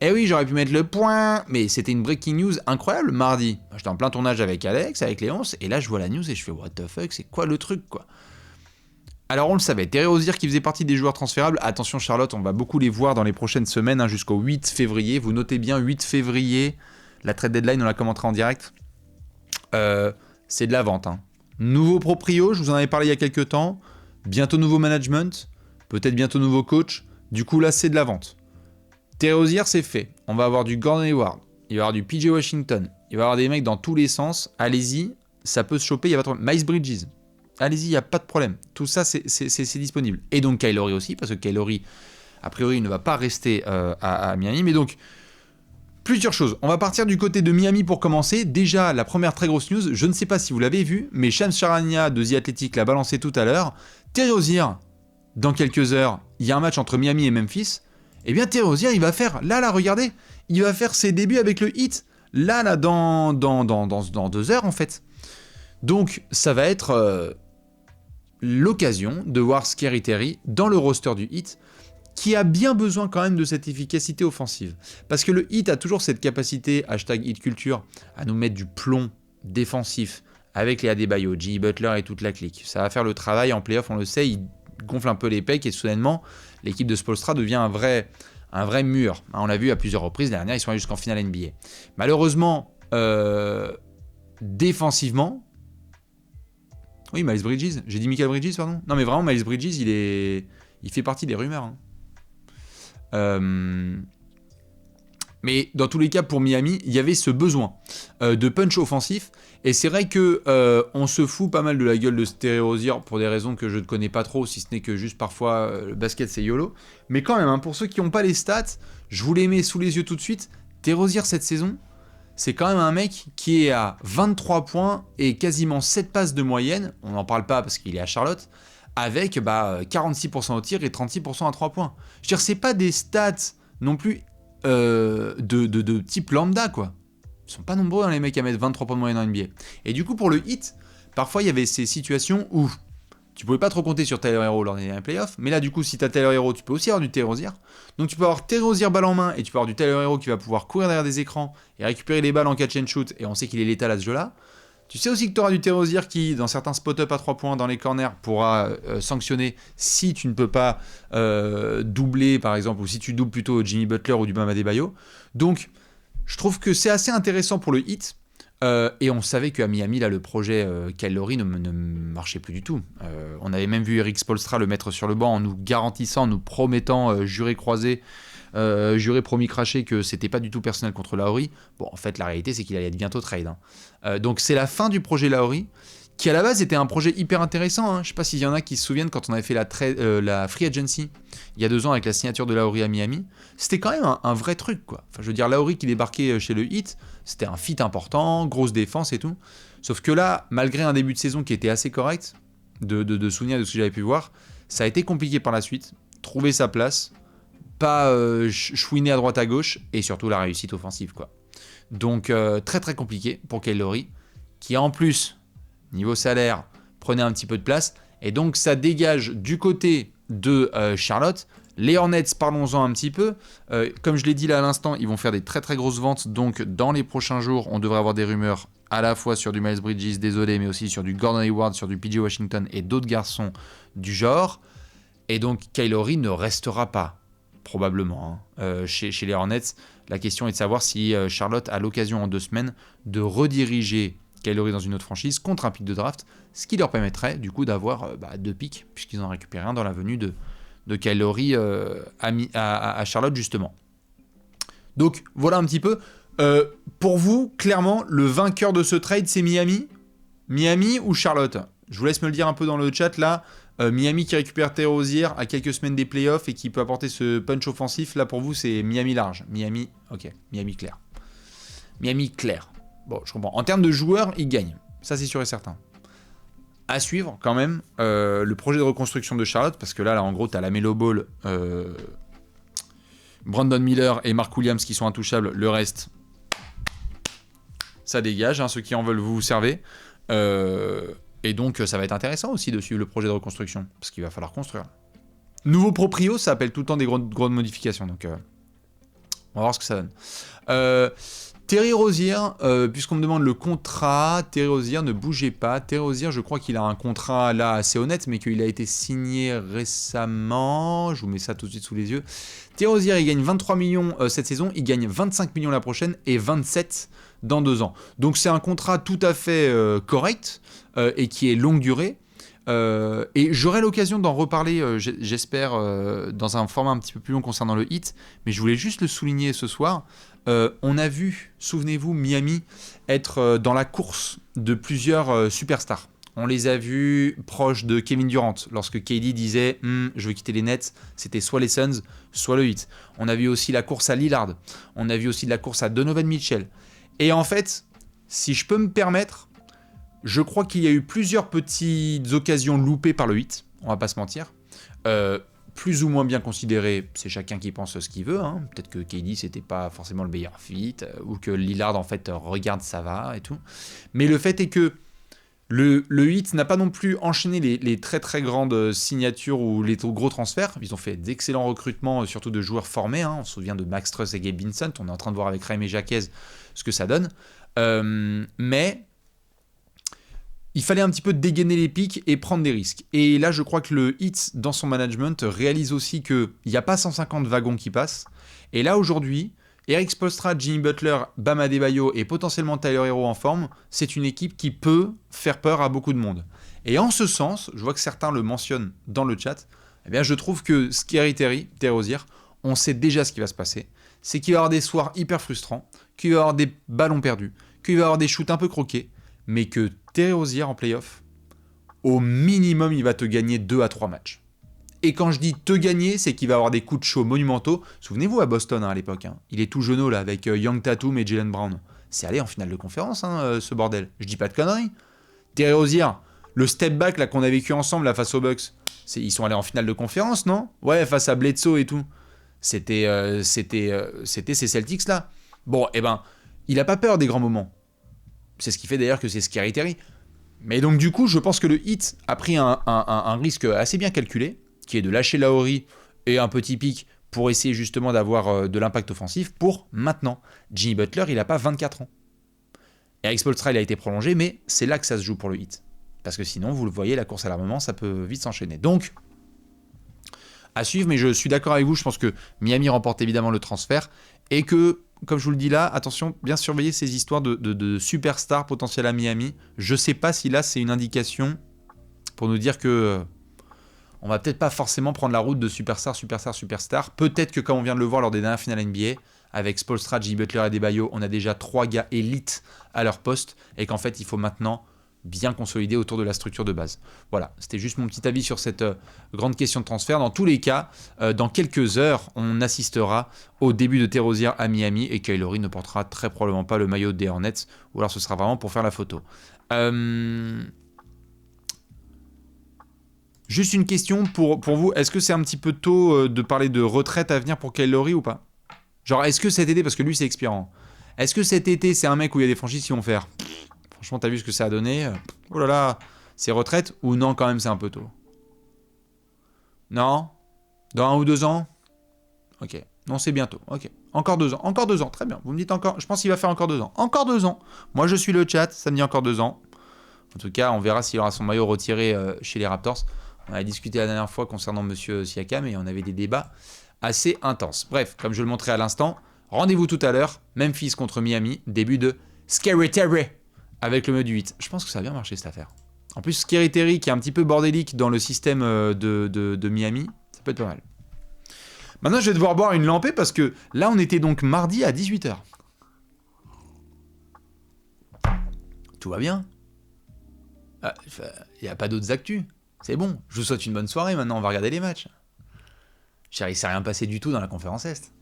Eh oui, j'aurais pu mettre le point, mais c'était une breaking news incroyable mardi. J'étais en plein tournage avec Alex, avec Léonce, et là je vois la news et je fais what the fuck, c'est quoi le truc quoi? Alors on le savait, Terry Rozier qui faisait partie des joueurs transférables. Attention Charlotte, on va beaucoup les voir dans les prochaines semaines, hein, jusqu'au 8 février. Vous notez bien, 8 février, la trade deadline, on la commentera en direct. C'est de la vente. Hein. Nouveau proprio, je vous en avais parlé il y a quelques temps. Bientôt nouveau management, peut-être bientôt nouveau coach. Du coup là c'est de la vente. Terry Rozier c'est fait. On va avoir du Gordon Hayward, il va y avoir du PJ Washington, il va y avoir des mecs dans tous les sens. Allez-y, ça peut se choper, il y a pas de problème. Miles Bridges. Allez-y, il n'y a pas de problème. Tout ça, c'est disponible. Et donc Kyle Lowry aussi, parce que Kyle Lowry, a priori, il ne va pas rester à Miami. Mais donc, plusieurs choses. On va partir du côté de Miami pour commencer. Déjà, la première très grosse news, je ne sais pas si vous l'avez vu, mais Shams Charania de The Athletic l'a balancé tout à l'heure. Terry Rozier, dans quelques heures, il y a un match entre Miami et Memphis. Eh bien, Terry Rozier, il va faire, là, regardez, il va faire ses débuts avec le Heat. Là, dans 2 heures, en fait. Donc, ça va être... l'occasion de voir Scary Terry dans le roster du Heat, qui a bien besoin quand même de cette efficacité offensive. Parce que le Heat a toujours cette capacité, hashtag Heat Culture, à nous mettre du plomb défensif avec les Adebayo, Jimmy Butler et toute la clique. Ça va faire le travail en playoff, on le sait, il gonfle un peu les pecs et soudainement, l'équipe de Spoelstra devient un vrai mur. On l'a vu à plusieurs reprises, l'année dernière, ils sont allés jusqu'en finale NBA. Malheureusement, défensivement, oui, Miles Bridges. J'ai dit Michael Bridges, pardon. Non, mais vraiment, Miles Bridges, il fait partie des rumeurs. Hein. Mais dans tous les cas, pour Miami, il y avait ce besoin de punch offensif. Et c'est vrai que on se fout pas mal de la gueule de Terry Rozier pour des raisons que je ne connais pas trop, si ce n'est que juste parfois le basket c'est YOLO. Mais quand même, hein, pour ceux qui n'ont pas les stats, je vous les mets sous les yeux tout de suite. Terry Rozier cette saison, c'est quand même un mec qui est à 23 points et quasiment 7 passes de moyenne, on n'en parle pas parce qu'il est à Charlotte, avec 46% au tir et 36% à 3 points. Je veux dire, c'est pas des stats non plus de type lambda, quoi. Ils sont pas nombreux, hein, les mecs à mettre 23 points de moyenne en NBA. Et du coup, pour le Heat, parfois il y avait ces situations où tu pouvais pas trop compter sur Tyler Herro lors des playoffs, mais là du coup si tu as Tyler Herro, tu peux aussi avoir du Terry Rozier. Donc tu peux avoir Terry Rozier balle en main et tu peux avoir du Tyler Herro qui va pouvoir courir derrière des écrans et récupérer les balles en catch and shoot, et on sait qu'il est létal à ce jeu-là. Tu sais aussi que tu auras du Terry Rozier qui, dans certains spot-up à 3 points dans les corners, pourra sanctionner si tu ne peux pas doubler par exemple, ou si tu doubles plutôt Jimmy Butler ou du Bam Adebayo. Donc Je trouve que c'est assez intéressant pour le Heat. Et on savait qu'à Miami, là, le projet Kyle Lowry ne marchait plus du tout. On avait même vu Eric Spoelstra le mettre sur le banc en nous garantissant, en nous promettant, juré croisé, juré promis craché, que c'était pas du tout personnel contre Lowry. Bon, en fait, la réalité, c'est qu'il allait être bientôt trade. Hein. Donc c'est la fin du projet Lowry, qui à la base était un projet hyper intéressant. Hein. Je sais pas s'il y en a qui se souviennent quand on avait fait la free agency il y a 2 ans avec la signature de Lowry à Miami. C'était quand même un vrai truc, quoi. Enfin, je veux dire, Lowry qui débarquait chez le Heat, c'était un fit important, grosse défense et tout. Sauf que là, malgré un début de saison qui était assez correct, de souvenir de ce que j'avais pu voir, ça a été compliqué par la suite. Trouver sa place, pas chouiner à droite à gauche, et surtout la réussite offensive, quoi. Donc très très compliqué pour Kyle Lowry, qui en plus, niveau salaire, prenait un petit peu de place. Et donc ça dégage du côté de Charlotte. Les Hornets, parlons-en un petit peu. Comme je l'ai dit là à l'instant, ils vont faire des très très grosses ventes. Donc dans les prochains jours, on devrait avoir des rumeurs à la fois sur du Miles Bridges, désolé, mais aussi sur du Gordon Hayward, sur du PJ Washington et d'autres garçons du genre. Et donc Kyle Lowry ne restera pas, probablement, hein, chez les Hornets. La question est de savoir si Charlotte a l'occasion en 2 semaines de rediriger Kyle Lowry dans une autre franchise contre un pick de draft, ce qui leur permettrait du coup d'avoir 2 picks, puisqu'ils en récupèrent un dans la venue de Kyle Lowry à Charlotte justement. Donc voilà un petit peu. Pour vous, clairement, le vainqueur de ce trade, c'est Miami ou Charlotte? Je vous laisse me le dire un peu dans le chat là. Miami qui récupère Terry Rozier à quelques semaines des playoffs et qui peut apporter ce punch offensif. Là pour vous, c'est Miami large. Miami, ok. Miami clair. Miami clair. Bon, je comprends. En termes de joueurs, ils gagnent. Ça, c'est sûr et certain. À suivre, quand même, le projet de reconstruction de Charlotte, parce que là en gros, tu as la Melo Ball, Brandon Miller et Mark Williams qui sont intouchables. Le reste, ça dégage. Hein, ceux qui en veulent, vous servez. Et donc, ça va être intéressant aussi de suivre le projet de reconstruction, parce qu'il va falloir construire. Nouveau proprio, ça appelle tout le temps des grandes modifications. Donc, on va voir ce que ça donne. Terry Rozier, puisqu'on me demande le contrat, Terry Rozier, ne bougez pas. Terry Rozier, je crois qu'il a un contrat là assez honnête, mais qu'il a été signé récemment. Je vous mets ça tout de suite sous les yeux. Terry Rozier, il gagne 23 millions cette saison, il gagne 25 millions la prochaine et 27 dans 2 ans. Donc c'est un contrat tout à fait correct et qui est longue durée. Et j'aurai l'occasion d'en reparler, j'espère, dans un format un petit peu plus long concernant le Heat, mais je voulais juste le souligner ce soir. On a vu, souvenez-vous, Miami être dans la course de plusieurs superstars. On les a vus proches de Kevin Durant, lorsque KD disait « je veux quitter les Nets », c'était soit les Suns, soit le Heat. On a vu aussi la course à Lillard, on a vu aussi de la course à Donovan Mitchell. Et en fait, si je peux me permettre, je crois qu'il y a eu plusieurs petites occasions loupées par le Heat, on va pas se mentir. Plus ou moins bien considérées, c'est chacun qui pense ce qu'il veut. Hein. Peut-être que KD c'était pas forcément le meilleur fit, ou que Lillard en fait regarde ça va et tout. Mais le fait est que le Heat n'a pas non plus enchaîné les très très grandes signatures ou les gros transferts. Ils ont fait d'excellents recrutements, surtout de joueurs formés. Hein. On se souvient de Max Strus et Gabe Vincent. On est en train de voir avec Jaime Jaquez ce que ça donne. Mais il fallait un petit peu dégainer les pics et prendre des risques. Et là, je crois que le Heat, dans son management, réalise aussi qu'il n'y a pas 150 wagons qui passent. Et là, aujourd'hui, Eric Spoelstra, Jimmy Butler, Bam Adebayo et potentiellement Tyler Herro en forme, c'est une équipe qui peut faire peur à beaucoup de monde. Et en ce sens, je vois que certains le mentionnent dans le chat, eh bien, je trouve que Scary Terry Rozier, on sait déjà ce qui va se passer. C'est qu'il va y avoir des soirs hyper frustrants, qu'il va y avoir des ballons perdus, qu'il va y avoir des shoots un peu croqués, mais que Terry Rozier en playoff, au minimum, il va te gagner 2 à 3 matchs. Et quand je dis te gagner, c'est qu'il va avoir des coups de chaud monumentaux. Souvenez-vous à Boston à l'époque, il est tout jeuneau là avec Young Tatum et Jaylen Brown. C'est allé en finale de conférence, ce bordel. Je dis pas de conneries. Terry Rozier, le step back là qu'on a vécu ensemble là, face aux Bucks, ils sont allés en finale de conférence, non? Ouais, face à Bledsoe et tout. C'était ces Celtics là. Bon, il a pas peur des grands moments. C'est ce qui fait d'ailleurs que c'est Scary Terry. Mais donc du coup, je pense que le Heat a pris un risque assez bien calculé, qui est de lâcher Lowry et un petit pic pour essayer justement d'avoir de l'impact offensif pour maintenant. Jimmy Butler, il n'a pas 24 ans. Eric Spoelstra, il a été prolongé, mais c'est là que ça se joue pour le Heat. Parce que sinon, vous le voyez, la course à l'armement, ça peut vite s'enchaîner. Donc, à suivre, mais je suis d'accord avec vous, je pense que Miami remporte évidemment le transfert, et que comme je vous le dis là, attention, bien surveiller ces histoires de superstars potentiels à Miami. Je sais pas si là, c'est une indication pour nous dire que on va peut-être pas forcément prendre la route de superstar. Peut-être que comme on vient de le voir lors des dernières finales NBA, avec Spoelstra, Jimmy Butler et Adebayo, on a déjà 3 gars élites à leur poste et qu'en fait, il faut maintenant bien consolider autour de la structure de base. Voilà, c'était juste mon petit avis sur cette grande question de transfert. Dans tous les cas, dans quelques heures, on assistera au début de Terosier à Miami et Kyle Lowry ne portera très probablement pas le maillot des Hornets, ou alors ce sera vraiment pour faire la photo. Juste une question pour vous, est-ce que c'est un petit peu tôt de parler de retraite à venir pour Kyle Lowry ou pas? Genre, est-ce que cet été, parce que lui c'est expirant, est-ce que cet été c'est un mec où il y a des franchises qui vont faire franchement, t'as vu ce que ça a donné? Oh là là, c'est retraite? Ou non, quand même, c'est un peu tôt? Non? Dans 1 ou 2 ans? Ok. Non, c'est bientôt. Ok. Encore 2 ans. Encore 2 ans. Très bien. Vous me dites encore. Je pense qu'il va faire encore 2 ans. Encore 2 ans. Moi, je suis le chat. Ça me dit encore 2 ans. En tout cas, on verra s'il aura son maillot retiré chez les Raptors. On a discuté la dernière fois concernant Monsieur Siakam et on avait des débats assez intenses. Bref, comme je le montrais à l'instant, rendez-vous tout à l'heure. Memphis contre Miami. Début de Scary Terry. Avec le mode 8. Je pense que ça a bien marché cette affaire. En plus, Scary Terry qui est un petit peu bordélique dans le système de Miami, ça peut être pas mal. Maintenant, je vais devoir boire une lampée parce que là, on était donc mardi à 18h. Tout va bien. Il n'y a pas d'autres actus. C'est bon. Je vous souhaite une bonne soirée. Maintenant, on va regarder les matchs. Chérie, il s'est rien passé du tout dans la conférence Est.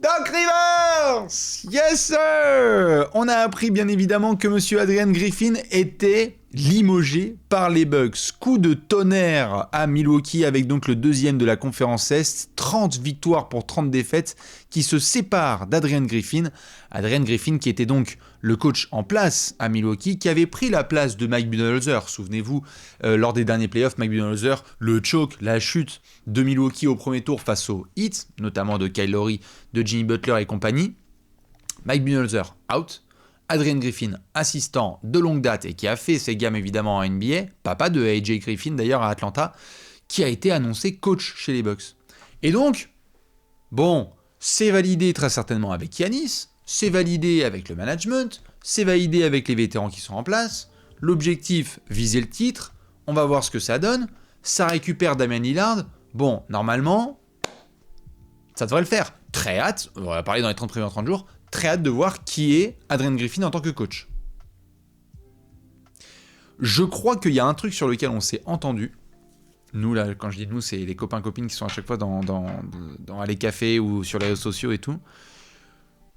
Doc Rivers! Yes sir! On a appris bien évidemment que monsieur Adrian Griffin était limogé par les Bucks. Coup de tonnerre à Milwaukee avec donc le deuxième de la conférence Est. 30 victoires pour 30 défaites qui se séparent d'Adrian Griffin. Adrian Griffin qui était donc le coach en place à Milwaukee, qui avait pris la place de Mike Budenholzer. Souvenez-vous, lors des derniers playoffs, Mike Budenholzer, le choke, la chute de Milwaukee au premier tour face aux Heat, notamment de Kyle Lowry, de Jimmy Butler et compagnie. Mike Budenholzer, out. Adrian Griffin, assistant de longue date et qui a fait ses gammes évidemment en NBA, papa de AJ Griffin d'ailleurs à Atlanta, qui a été annoncé coach chez les Bucks. Et donc, bon, c'est validé très certainement avec Giannis, c'est validé avec le management, c'est validé avec les vétérans qui sont en place. L'objectif, viser le titre, on va voir ce que ça donne. Ça récupère Damian Lillard. Bon, normalement, ça devrait le faire. Très hâte, on va parler dans les 30 premiers 30 jours, très hâte de voir qui est Adrian Griffin en tant que coach. Je crois qu'il y a un truc sur lequel on s'est entendu. Nous, là, quand je dis nous, c'est les copains-copines qui sont à chaque fois dans les cafés ou sur les réseaux sociaux et tout.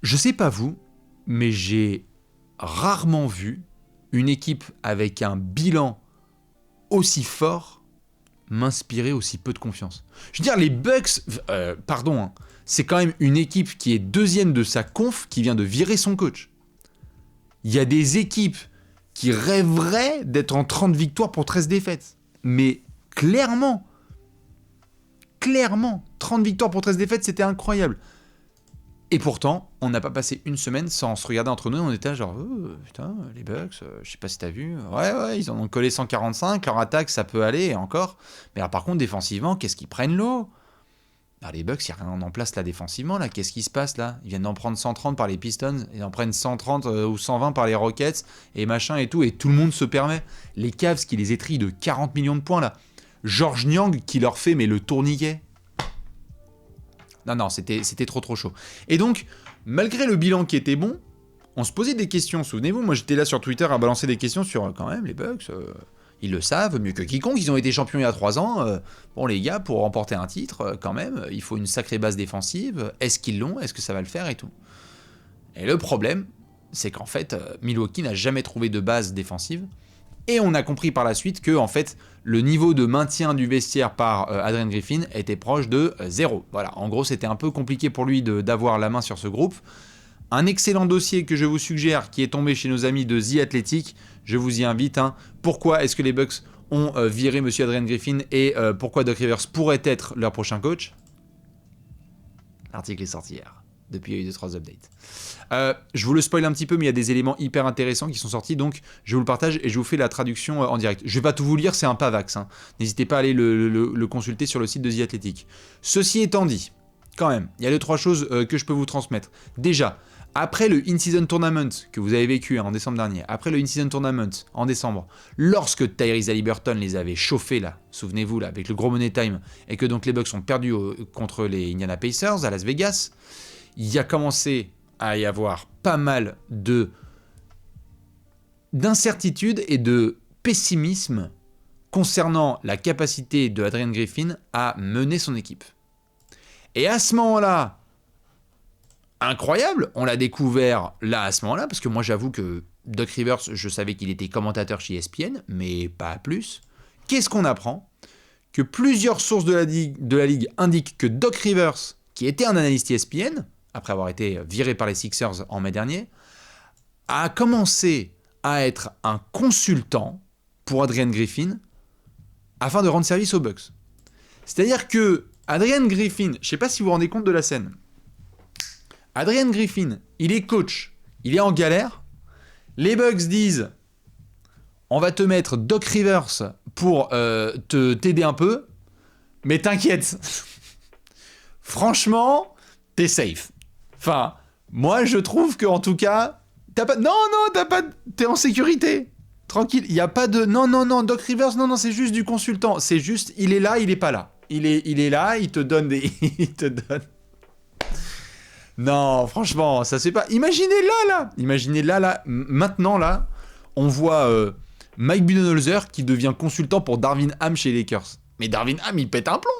Je sais pas vous, mais j'ai rarement vu une équipe avec un bilan aussi fort m'inspirer aussi peu de confiance. Je veux dire, les Bucks, c'est quand même une équipe qui est deuxième de sa conf, qui vient de virer son coach. Il y a des équipes qui rêveraient d'être en 30 victoires pour 13 défaites. Mais clairement, 30 victoires pour 13 défaites, c'était incroyable. Et pourtant, on n'a pas passé une semaine sans se regarder entre nous. On était là genre, oh, putain, les Bucks, je sais pas si t'as vu. Ouais, ils en ont collé 145. Leur attaque, ça peut aller, et encore. Mais alors, par contre, défensivement, qu'est-ce qu'ils prennent l'eau? Alors, les Bucks, il n'y a rien en place là défensivement. Là. Qu'est-ce qui se passe là? Ils viennent d'en prendre 130 par les Pistons. Ils en prennent 130 ou 120 par les Rockets. Et machin et tout. Et tout le monde se permet. Les Cavs qui les étrillent de 40 millions de points là. George Niang qui leur fait mais le tourniquet. Non, c'était trop chaud. Et donc, malgré le bilan qui était bon, on se posait des questions. Souvenez-vous, moi j'étais là sur Twitter à balancer des questions sur, quand même, les Bucks, ils le savent mieux que quiconque, ils ont été champions il y a 3 ans. Bon les gars, pour remporter un titre, quand même, il faut une sacrée base défensive. Est-ce qu'ils l'ont? Est-ce que ça va le faire et tout? Et le problème, c'est qu'en fait, Milwaukee n'a jamais trouvé de base défensive. Et on a compris par la suite que, en fait, le niveau de maintien du vestiaire par Adrian Griffin était proche de 0. Voilà, en gros, c'était un peu compliqué pour lui d'avoir la main sur ce groupe. Un excellent dossier que je vous suggère, qui est tombé chez nos amis de The Athletic. Je vous y invite. Pourquoi est-ce que les Bucks ont viré monsieur Adrian Griffin et pourquoi Doc Rivers pourrait être leur prochain coach? L'article est sorti hier. Depuis, il y a eu 2-3 updates. Je vous le spoil un petit peu, mais il y a des éléments hyper intéressants qui sont sortis, donc je vous le partage et je vous fais la traduction en direct. Je vais pas tout vous lire, c'est un pavax. N'hésitez pas à aller le consulter sur le site de The Athletic. Ceci étant dit, quand même, il y a 2-3 choses que je peux vous transmettre. Déjà, après le In-Season Tournament que vous avez vécu en décembre dernier, après le In-Season Tournament en décembre, lorsque Tyrese Haliburton les avait chauffés là, souvenez-vous là, avec le gros money time, et que donc les Bucks ont perdu contre les Indiana Pacers à Las Vegas, il y a commencé à y avoir pas mal d'incertitude et de pessimisme concernant la capacité de Adrian Griffin à mener son équipe. Et à ce moment-là, incroyable, on l'a découvert là à ce moment-là, parce que moi j'avoue que Doc Rivers, je savais qu'il était commentateur chez ESPN, mais pas plus. Qu'est-ce qu'on apprend? Que plusieurs sources de la ligue indiquent que Doc Rivers, qui était un analyste ESPN, après avoir été viré par les Sixers en mai dernier, a commencé à être un consultant pour Adrian Griffin afin de rendre service aux Bucks. C'est-à-dire que Adrian Griffin, je ne sais pas si vous vous rendez compte de la scène, Adrian Griffin, il est coach, il est en galère, les Bucks disent on va te mettre Doc Rivers pour t'aider un peu, mais t'inquiète, franchement, t'es safe. Enfin, moi je trouve qu'en tout cas, t'es en sécurité. Tranquille, il n'y a pas de... Non, Doc Rivers, non, c'est juste du consultant. C'est juste, il est là, il est pas là. Il est là, il te donne des... il te donne... Non, franchement, ça se fait pas. Imaginez là, maintenant, là, on voit Mike Budenholzer qui devient consultant pour Darvin Ham chez les Lakers. Mais Darvin Ham, il pète un plomb.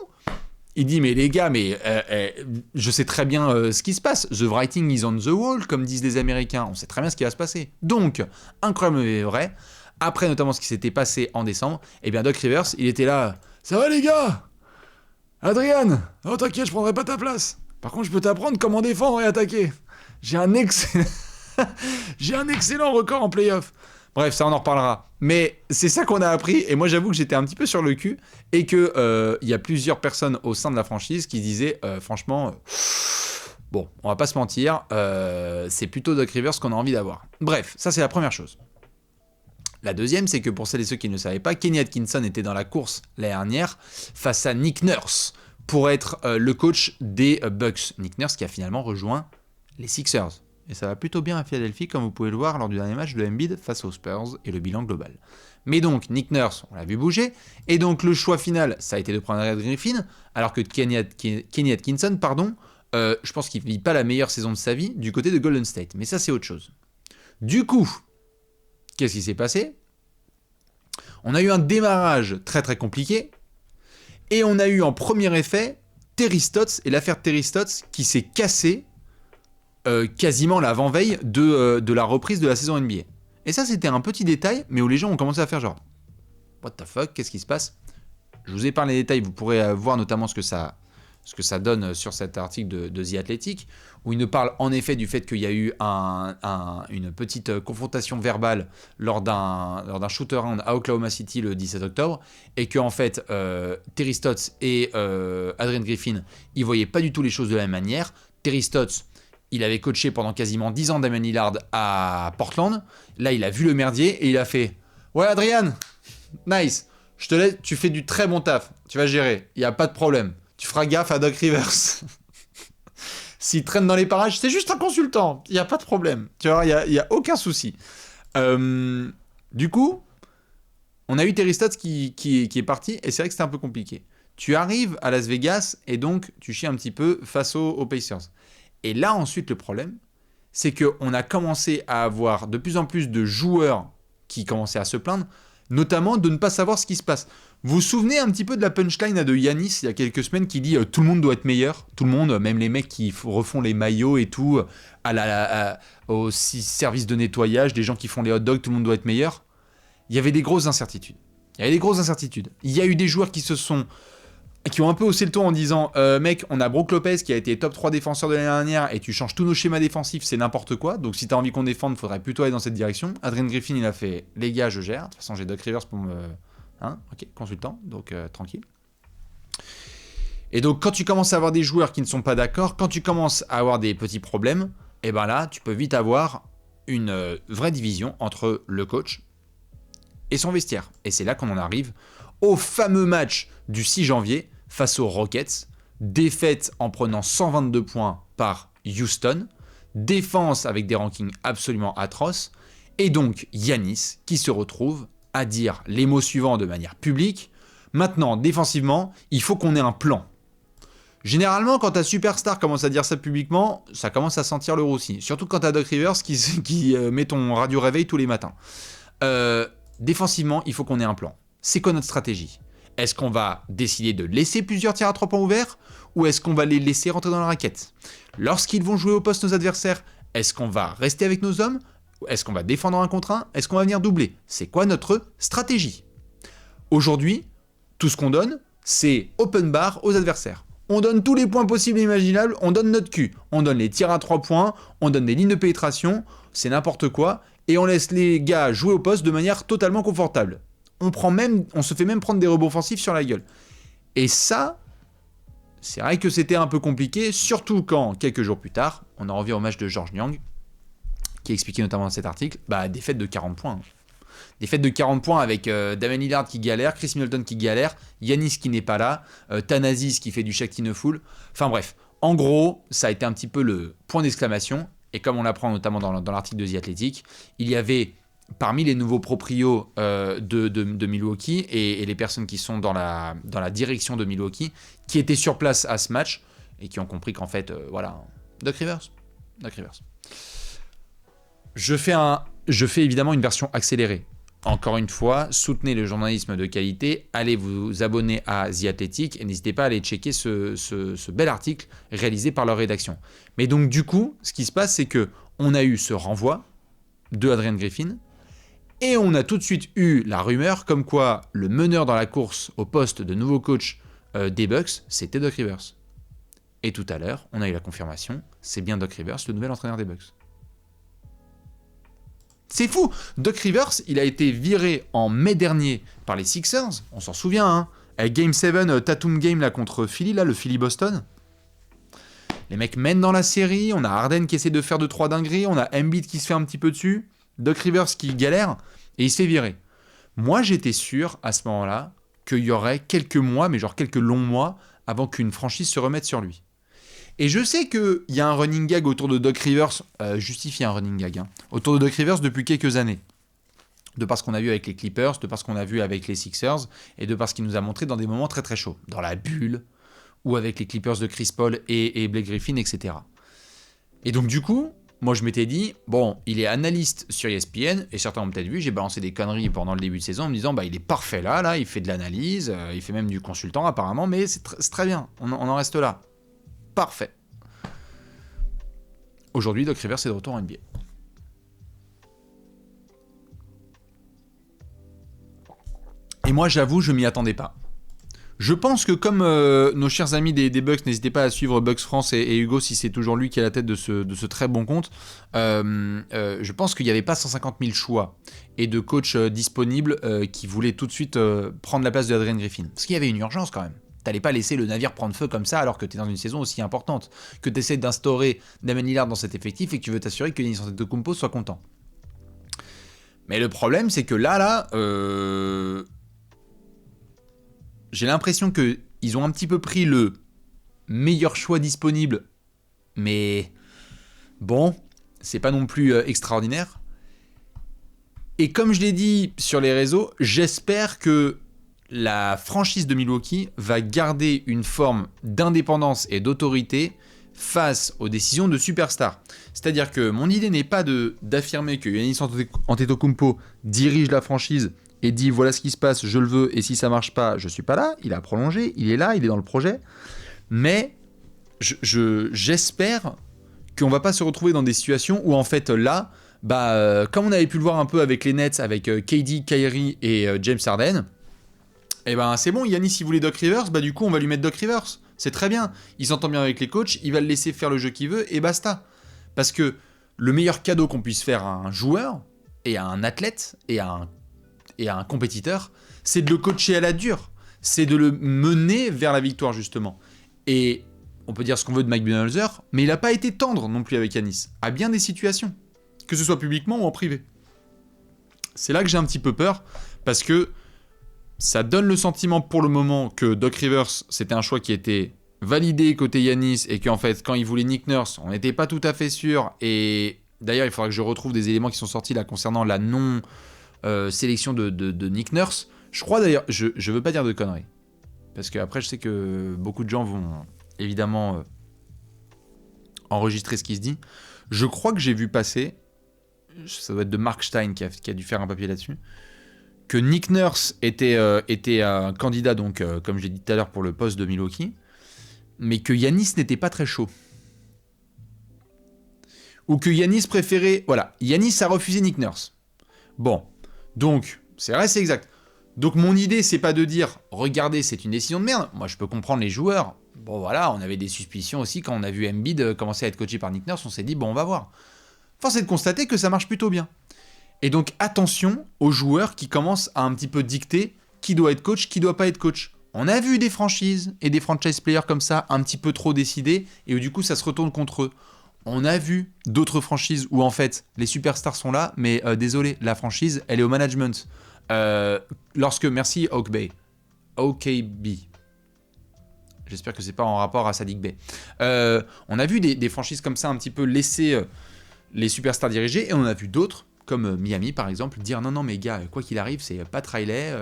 Il dit, mais les gars, je sais très bien ce qui se passe. The writing is on the wall, comme disent les Américains. On sait très bien ce qui va se passer. Donc, incroyable mais vrai, après notamment ce qui s'était passé en décembre, eh bien Doc Rivers, il était là. Ça va les gars? Adrian? Oh t'inquiète, je prendrai pas ta place. Par contre, je peux t'apprendre comment défendre et attaquer. J'ai un excellent record en playoff. Bref, ça on en reparlera. Mais c'est ça qu'on a appris, et moi j'avoue que j'étais un petit peu sur le cul, et que y a plusieurs personnes au sein de la franchise qui disaient, franchement, bon, on va pas se mentir, c'est plutôt Doc Rivers qu'on a envie d'avoir. Bref, ça c'est la première chose. La deuxième, c'est que pour celles et ceux qui ne savaient pas, Kenny Atkinson était dans la course l'année dernière face à Nick Nurse pour être le coach des Bucks. Nick Nurse qui a finalement rejoint les Sixers. Et ça va plutôt bien à Philadelphie, comme vous pouvez le voir lors du dernier match de Embiid face aux Spurs et le bilan global. Mais donc, Nick Nurse, on l'a vu bouger, et donc le choix final, ça a été de prendre Adrian Griffin, alors que Kenny Atkinson, je pense qu'il ne vit pas la meilleure saison de sa vie du côté de Golden State. Mais ça, c'est autre chose. Du coup, qu'est-ce qui s'est passé? On a eu un démarrage très très compliqué, et on a eu en premier effet Terry Stotts et l'affaire Terry Stotts qui s'est cassée quasiment l'avant-veille de la reprise de la saison NBA. Et ça, c'était un petit détail, mais où les gens ont commencé à faire genre what the fuck, qu'est-ce qui se passe? Je vous ai parlé des détails, vous pourrez voir notamment ce que ça donne sur cet article de The Athletic, où il nous parle en effet du fait qu'il y a eu une petite confrontation verbale lors d'un shoot-around à Oklahoma City le 17 octobre, et que en fait, Terry Stotts et Adrian Griffin, ils voyaient pas du tout les choses de la même manière. Terry Stotts, il avait coaché pendant quasiment 10 ans Damian Lillard à Portland. Là, il a vu le merdier et il a fait « Ouais, Adrian, nice, je te laisse, tu fais du très bon taf, tu vas gérer, il n'y a pas de problème. Tu feras gaffe à Doc Rivers. S'il traîne dans les parages, c'est juste un consultant, il n'y a pas de problème. Tu vois, il n'y a aucun souci. » Du coup, on a eu Terry Stotts qui est parti et c'est vrai que c'était un peu compliqué. Tu arrives à Las Vegas et donc tu chies un petit peu face aux Pacers. Et là, ensuite, le problème, c'est qu'on a commencé à avoir de plus en plus de joueurs qui commençaient à se plaindre, notamment de ne pas savoir ce qui se passe. Vous vous souvenez un petit peu de la punchline de Giannis il y a quelques semaines qui dit « Tout le monde doit être meilleur ». Tout le monde, même les mecs qui refont les maillots et tout, au service de nettoyage, des gens qui font les hot dogs, tout le monde doit être meilleur. Il y avait des grosses incertitudes. Il y a eu des joueurs qui ont un peu haussé le ton en disant mec, on a Brook Lopez qui a été top 3 défenseur de l'année dernière et tu changes tous nos schémas défensifs, c'est n'importe quoi. Donc si t'as envie qu'on défende, faudrait plutôt aller dans cette direction. Adrian Griffin, il a fait les gars, je gère. De toute façon, j'ai Doc Rivers pour me... ok, consultant, donc tranquille. Et donc quand tu commences à avoir des joueurs qui ne sont pas d'accord, quand tu commences à avoir des petits problèmes, et ben là, tu peux vite avoir une vraie division entre le coach et son vestiaire. Et c'est là qu'on en arrive au fameux match du 6 janvier face aux Rockets défaite en prenant 122 points par Houston, défense avec des rankings absolument atroces, et donc Giannis qui se retrouve à dire les mots suivants de manière publique. Maintenant, défensivement, il faut qu'on ait un plan. Généralement, quand ta superstar commence à dire ça publiquement, ça commence à sentir le roussi. Surtout quand t'as Doc Rivers qui met ton radio réveil tous les matins. Défensivement, il faut qu'on ait un plan. C'est quoi notre stratégie? Est-ce qu'on va décider de laisser plusieurs tirs à 3 points ouverts ou est-ce qu'on va les laisser rentrer dans la raquette? Lorsqu'ils vont jouer au poste nos adversaires, est-ce qu'on va rester avec nos hommes? Est-ce qu'on va défendre un contre un? Est-ce qu'on va venir doubler? C'est quoi notre stratégie? Aujourd'hui, tout ce qu'on donne, c'est open bar aux adversaires. On donne tous les points possibles et imaginables, on donne notre cul. On donne les tirs à 3 points, on donne des lignes de pénétration, c'est n'importe quoi, et on laisse les gars jouer au poste de manière totalement confortable. On se fait même prendre des rebonds offensifs sur la gueule. Et ça, c'est vrai que c'était un peu compliqué, surtout quand, quelques jours plus tard, on en revient au match de Georges Niang, qui expliquait notamment dans cet article, défaite de 40 points. Défaite de 40 points avec Damian Lillard qui galère, Chris Middleton qui galère, Giannis qui n'est pas là, Thanasis qui fait du Shakti Full. Enfin bref, en gros, ça a été un petit peu le point d'exclamation. Et comme on l'apprend notamment dans l'article de The Athletic, il y avait parmi les nouveaux proprios de Milwaukee et les personnes qui sont dans la direction de Milwaukee qui étaient sur place à ce match et qui ont compris qu'en fait, Doc Rivers. Je fais évidemment une version accélérée. Encore une fois, soutenez le journalisme de qualité, allez vous abonner à The Athletic et n'hésitez pas à aller checker ce bel article réalisé par leur rédaction. Mais donc du coup, ce qui se passe, c'est qu'on a eu ce renvoi de Adrian Griffin et on a tout de suite eu la rumeur comme quoi le meneur dans la course au poste de nouveau coach des Bucks, c'était Doc Rivers. Et tout à l'heure, on a eu la confirmation, c'est bien Doc Rivers, le nouvel entraîneur des Bucks. C'est fou. Doc Rivers, il a été viré en mai dernier par les Sixers. On s'en souvient, hein. Avec Game 7, Tatum Game là, contre Philly, là, le Philly-Boston. Les mecs mènent dans la série. On a Harden qui essaie de faire 2-3 dingueries. On a Embiid qui se fait un petit peu dessus. Doc Rivers qui galère. Et il se fait virer. Moi, j'étais sûr, à ce moment-là, qu'il y aurait quelques mois, mais genre quelques longs mois, avant qu'une franchise se remette sur lui. Et je sais qu'il y a un running gag autour de Doc Rivers, justifié un running gag, autour de Doc Rivers depuis quelques années. De par ce qu'on a vu avec les Clippers, de par ce qu'on a vu avec les Sixers, et de par ce qu'il nous a montré dans des moments très très chauds. Dans la bulle, ou avec les Clippers de Chris Paul et Blake Griffin, etc. Et donc du coup, moi je m'étais dit, bon, il est analyste sur ESPN, et certains ont peut-être vu, j'ai balancé des conneries pendant le début de saison en me disant, il est parfait là, il fait de l'analyse, il fait même du consultant apparemment, mais c'est très bien, on en reste là. Parfait. Aujourd'hui, Doc Rivers est de retour en NBA. Et moi, j'avoue, je m'y attendais pas. Je pense que comme nos chers amis des Bucks, n'hésitez pas à suivre Bucks France et Hugo si c'est toujours lui qui est à la tête de ce très bon compte. Je pense qu'il n'y avait pas 150 000 choix et de coachs disponibles qui voulaient tout de suite prendre la place de Adrian Griffin. Parce qu'il y avait une urgence quand même. T'allais pas laisser le navire prendre feu comme ça alors que t'es dans une saison aussi importante, que t'essaies d'instaurer Damian Lillard dans cet effectif et que tu veux t'assurer que Giannis Antetokounmpo soit content. Mais le problème, c'est que là, j'ai l'impression qu'ils ont un petit peu pris le meilleur choix disponible, mais bon, c'est pas non plus extraordinaire. Et comme je l'ai dit sur les réseaux, j'espère que la franchise de Milwaukee va garder une forme d'indépendance et d'autorité face aux décisions de superstars. C'est-à-dire que mon idée n'est pas d'affirmer que Giannis Antetokounmpo dirige la franchise et dit voilà ce qui se passe, je le veux, et si ça marche pas, je suis pas là. Il a prolongé, il est là, il est dans le projet. Mais j'espère qu'on va pas se retrouver dans des situations où en fait là, comme on avait pu le voir un peu avec les Nets, avec KD, Kyrie et James Harden, et c'est bon, Giannis il voulait Doc Rivers, du coup on va lui mettre Doc Rivers. C'est très bien, il s'entend bien avec les coachs, il va le laisser faire le jeu qu'il veut et basta. Parce que le meilleur cadeau qu'on puisse faire à un joueur, et à un athlète, et à un compétiteur, c'est de le coacher à la dure. C'est de le mener vers la victoire justement. Et on peut dire ce qu'on veut de Mike Budenholzer, mais il n'a pas été tendre non plus avec Giannis, à bien des situations, que ce soit publiquement ou en privé. C'est là que j'ai un petit peu peur, parce que ça donne le sentiment pour le moment que Doc Rivers, c'était un choix qui était validé côté Giannis et qu'en fait, quand il voulait Nick Nurse, on n'était pas tout à fait sûr. Et d'ailleurs, il faudra que je retrouve des éléments qui sont sortis là concernant la non-sélection de Nick Nurse. Je crois d'ailleurs, je veux pas dire de conneries. Parce qu'après, je sais que beaucoup de gens vont évidemment enregistrer ce qui se dit. Je crois que j'ai vu passer, ça doit être de Mark Stein qui a dû faire un papier là-dessus, que Nick Nurse était un candidat, donc, comme je l'ai dit tout à l'heure, pour le poste de Milwaukee, mais que Giannis n'était pas très chaud. Ou que Giannis préférait... Voilà, Giannis a refusé Nick Nurse. Bon, donc, c'est vrai, c'est exact. Donc mon idée, c'est pas de dire, regardez, c'est une décision de merde. Moi, je peux comprendre les joueurs. Bon, voilà, on avait des suspicions aussi quand on a vu Embiid commencer à être coaché par Nick Nurse. On s'est dit, bon, on va voir. Force est de constater que ça marche plutôt bien. Et donc, attention aux joueurs qui commencent à un petit peu dicter qui doit être coach, qui doit pas être coach. On a vu des franchises et des franchise players comme ça, un petit peu trop décidés, et où du coup, ça se retourne contre eux. On a vu d'autres franchises où en fait, les superstars sont là, mais désolé, la franchise, elle est au management. Merci Oak Bay. OKB. J'espère que c'est pas en rapport à Sadiq Bey. On a vu des franchises comme ça un petit peu laisser les superstars diriger, et on a vu d'autres, comme Miami par exemple, dire non mais gars, quoi qu'il arrive, c'est Pat Riley,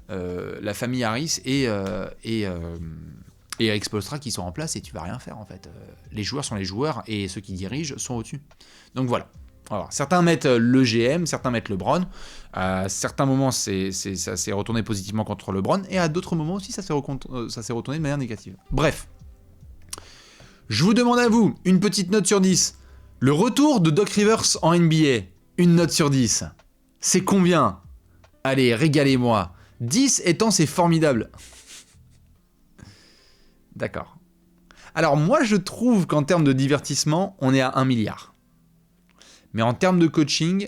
la famille Harris et Eric Spoelstra qui sont en place, et tu vas rien faire en fait. Les joueurs sont les joueurs, et ceux qui dirigent sont au-dessus. Donc voilà. Alors, certains mettent le GM, certains mettent LeBron. À certains moments, ça s'est retourné positivement contre LeBron, et à d'autres moments aussi, ça s'est retourné de manière négative. Bref. Je vous demande à vous une petite note sur 10. Le retour de Doc Rivers en NBA, une note sur 10. C'est combien? Allez, régalez-moi. 10 étant c'est formidable. D'accord. Alors moi, je trouve qu'en termes de divertissement, on est à 1 milliard. Mais en termes de coaching,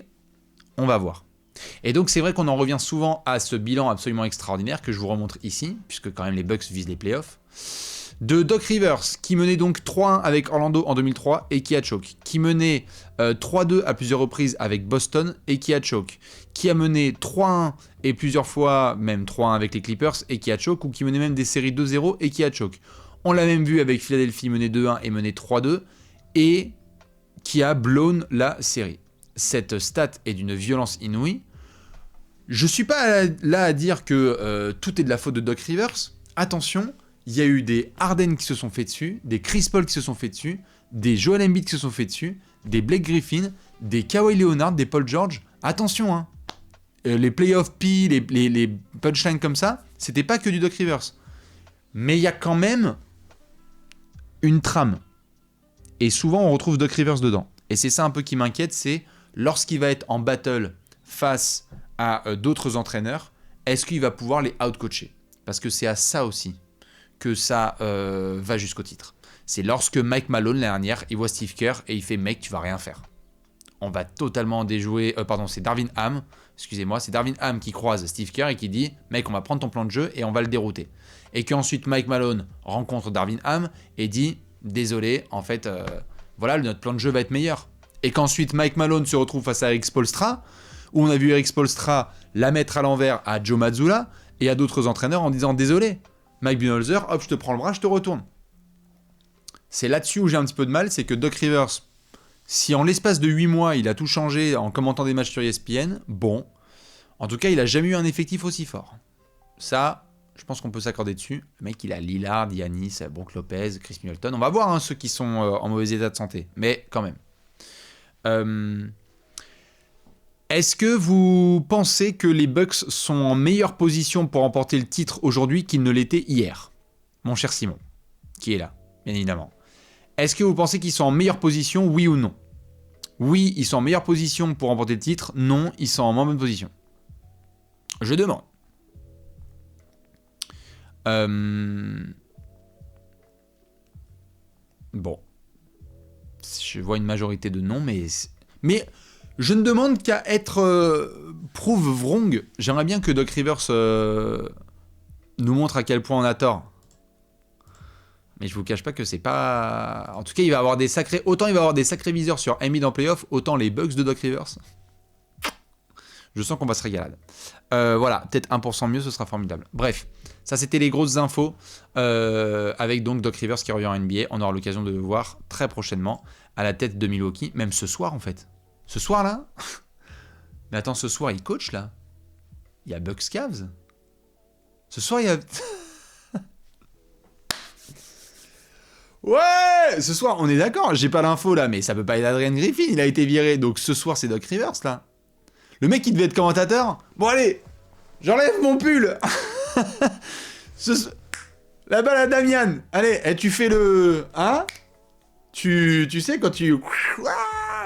on va voir. Et donc c'est vrai qu'on en revient souvent à ce bilan absolument extraordinaire que je vous remontre ici, puisque quand même les Bucks visent les playoffs, de Doc Rivers, qui menait donc 3-1 avec Orlando en 2003 et qui a choke, qui menait 3-2 à plusieurs reprises avec Boston et qui a choke, qui a mené 3-1 et plusieurs fois même 3-1 avec les Clippers et qui a choke, ou qui menait même des séries 2-0 et qui a choke. On l'a même vu avec Philadelphie mené 2-1 et mené 3-2 et qui a blown la série. Cette stat est d'une violence inouïe. Je suis pas là à dire que tout est de la faute de Doc Rivers. Attention, il y a eu des Harden qui se sont fait dessus, des Chris Paul qui se sont fait dessus, des Joel Embiid qui se sont fait dessus, des Blake Griffin, des Kawhi Leonard, des Paul George. Attention, hein. Les playoff P, les punchlines comme ça, c'était pas que du Doc Rivers. Mais il y a quand même une trame. Et souvent, on retrouve Doc Rivers dedans. Et c'est ça un peu qui m'inquiète, c'est lorsqu'il va être en battle face à d'autres entraîneurs, est-ce qu'il va pouvoir les out-coacher? Parce que c'est à ça aussi que ça va jusqu'au titre. C'est lorsque Mike Malone, l'année dernière, il voit Steve Kerr et il fait « Mec, tu vas rien faire. » On va totalement déjouer... c'est Darvin Ham, excusez-moi, c'est Darvin Ham qui croise Steve Kerr et qui dit « Mec, on va prendre ton plan de jeu et on va le dérouter. » Et qu'ensuite Mike Malone rencontre Darvin Ham et dit « Désolé, en fait, voilà, notre plan de jeu va être meilleur. » Et qu'ensuite Mike Malone se retrouve face à Eric Spoelstra, où on a vu Eric Spoelstra la mettre à l'envers à Joe Mazzulla et à d'autres entraîneurs en disant « Désolé, Mike Budenholzer, hop, je te prends le bras, je te retourne. » C'est là-dessus où j'ai un petit peu de mal, c'est que Doc Rivers, si en l'espace de 8 mois, il a tout changé en commentant des matchs sur ESPN, bon, en tout cas, il a jamais eu un effectif aussi fort. Ça, je pense qu'on peut s'accorder dessus. Le mec, il a Lillard, Giannis, Brook Lopez, Chris Middleton. On va voir hein, ceux qui sont en mauvais état de santé, mais quand même. Est-ce que vous pensez que les Bucks sont en meilleure position pour remporter le titre aujourd'hui qu'ils ne l'étaient hier? Mon cher Simon, qui est là, bien évidemment. Est-ce que vous pensez qu'ils sont en meilleure position, oui ou non? Oui, ils sont en meilleure position pour remporter le titre. Non, ils sont en moins bonne position. Je demande. Bon. Je vois une majorité de non, mais je ne demande qu'à être prove wrong. J'aimerais bien que Doc Rivers nous montre à quel point on a tort. Mais je vous cache pas que c'est pas... En tout cas, il va avoir des sacrés... Autant il va avoir des sacrés viseurs sur Embiid en playoff, autant les Bucks de Doc Rivers. Je sens qu'on va se régaler. Voilà, peut-être 1% mieux, ce sera formidable. Bref, ça c'était les grosses infos. Avec donc Doc Rivers qui revient en NBA. On aura l'occasion de le voir très prochainement à la tête de Milwaukee. Même ce soir en fait. Ce soir là. Mais attends, ce soir il coach là. Il y a Bucks Cavs. Ce soir il y a... Ouais, ce soir, on est d'accord, j'ai pas l'info là, mais ça peut pas être Adrian Griffin, il a été viré, donc ce soir c'est Doc Rivers là. Le mec il devait être commentateur. Bon allez, j'enlève mon pull. La balle à Damian. Allez, tu fais le... Hein? Tu sais quand tu...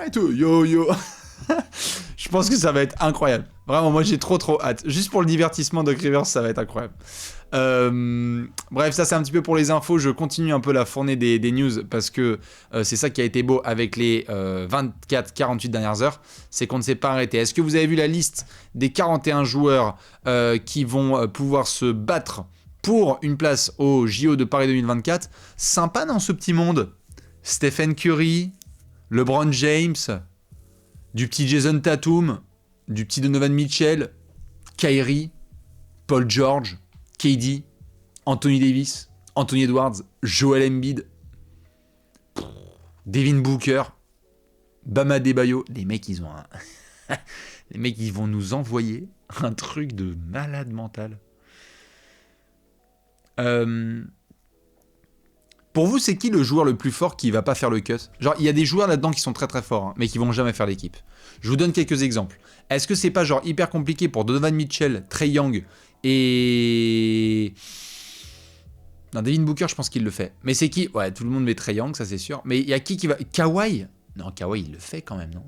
Et tout, yo yo. Je pense que ça va être incroyable. Vraiment, moi j'ai trop hâte. Juste pour le divertissement de Doc Rivers, ça va être incroyable. Bref, ça c'est un petit peu pour les infos. Je continue un peu la fournée des news parce que c'est ça qui a été beau avec les 24-48 dernières heures, c'est qu'on ne s'est pas arrêté. Est-ce que vous avez vu la liste des 41 joueurs qui vont pouvoir se battre pour une place au JO de Paris 2024? Sympa dans ce petit monde. Stephen Curry, LeBron James, du petit Jason Tatum, du petit Donovan Mitchell, Kyrie, Paul George, KD, Anthony Davis, Anthony Edwards, Joel Embiid, Devin Booker, Bam Adebayo. Les mecs, ils ont un... Les mecs, ils vont nous envoyer un truc de malade mental. Pour vous, c'est qui le joueur le plus fort qui va pas faire le cut? Genre, il y a des joueurs là-dedans qui sont très forts, hein, mais qui vont jamais faire l'équipe. Je vous donne quelques exemples. Est-ce que c'est pas genre hyper compliqué pour Donovan Mitchell, Trae Young et... Non, Devin Booker, je pense qu'il le fait. Mais c'est qui? Ouais, tout le monde met Trae Young, ça c'est sûr. Mais il y a qui va... Kawhi? Non, Kawhi, il le fait quand même, non?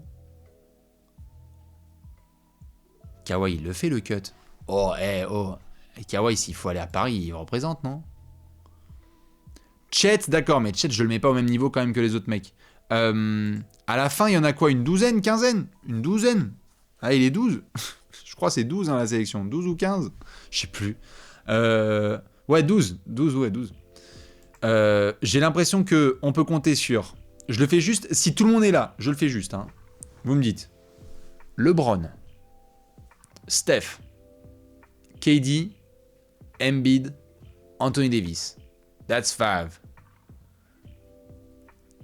Kawhi, il le fait, le cut. Oh. Et Kawhi, s'il faut aller à Paris, il représente, non? Chet, d'accord, mais Chet, je le mets pas au même niveau quand même que les autres mecs. À la fin, il y en a quoi? Une douzaine, quinzaine? Une douzaine? Ah, il est 12. Je crois que c'est 12 hein, la sélection. 12 ou 15? Je sais plus. Ouais, 12. 12, ouais, 12. J'ai l'impression qu'on peut compter sur... Je le fais juste... Si tout le monde est là, je le fais juste. Hein. Vous me dites. LeBron. Steph. KD. Embiid. Anthony Davis. That's 5.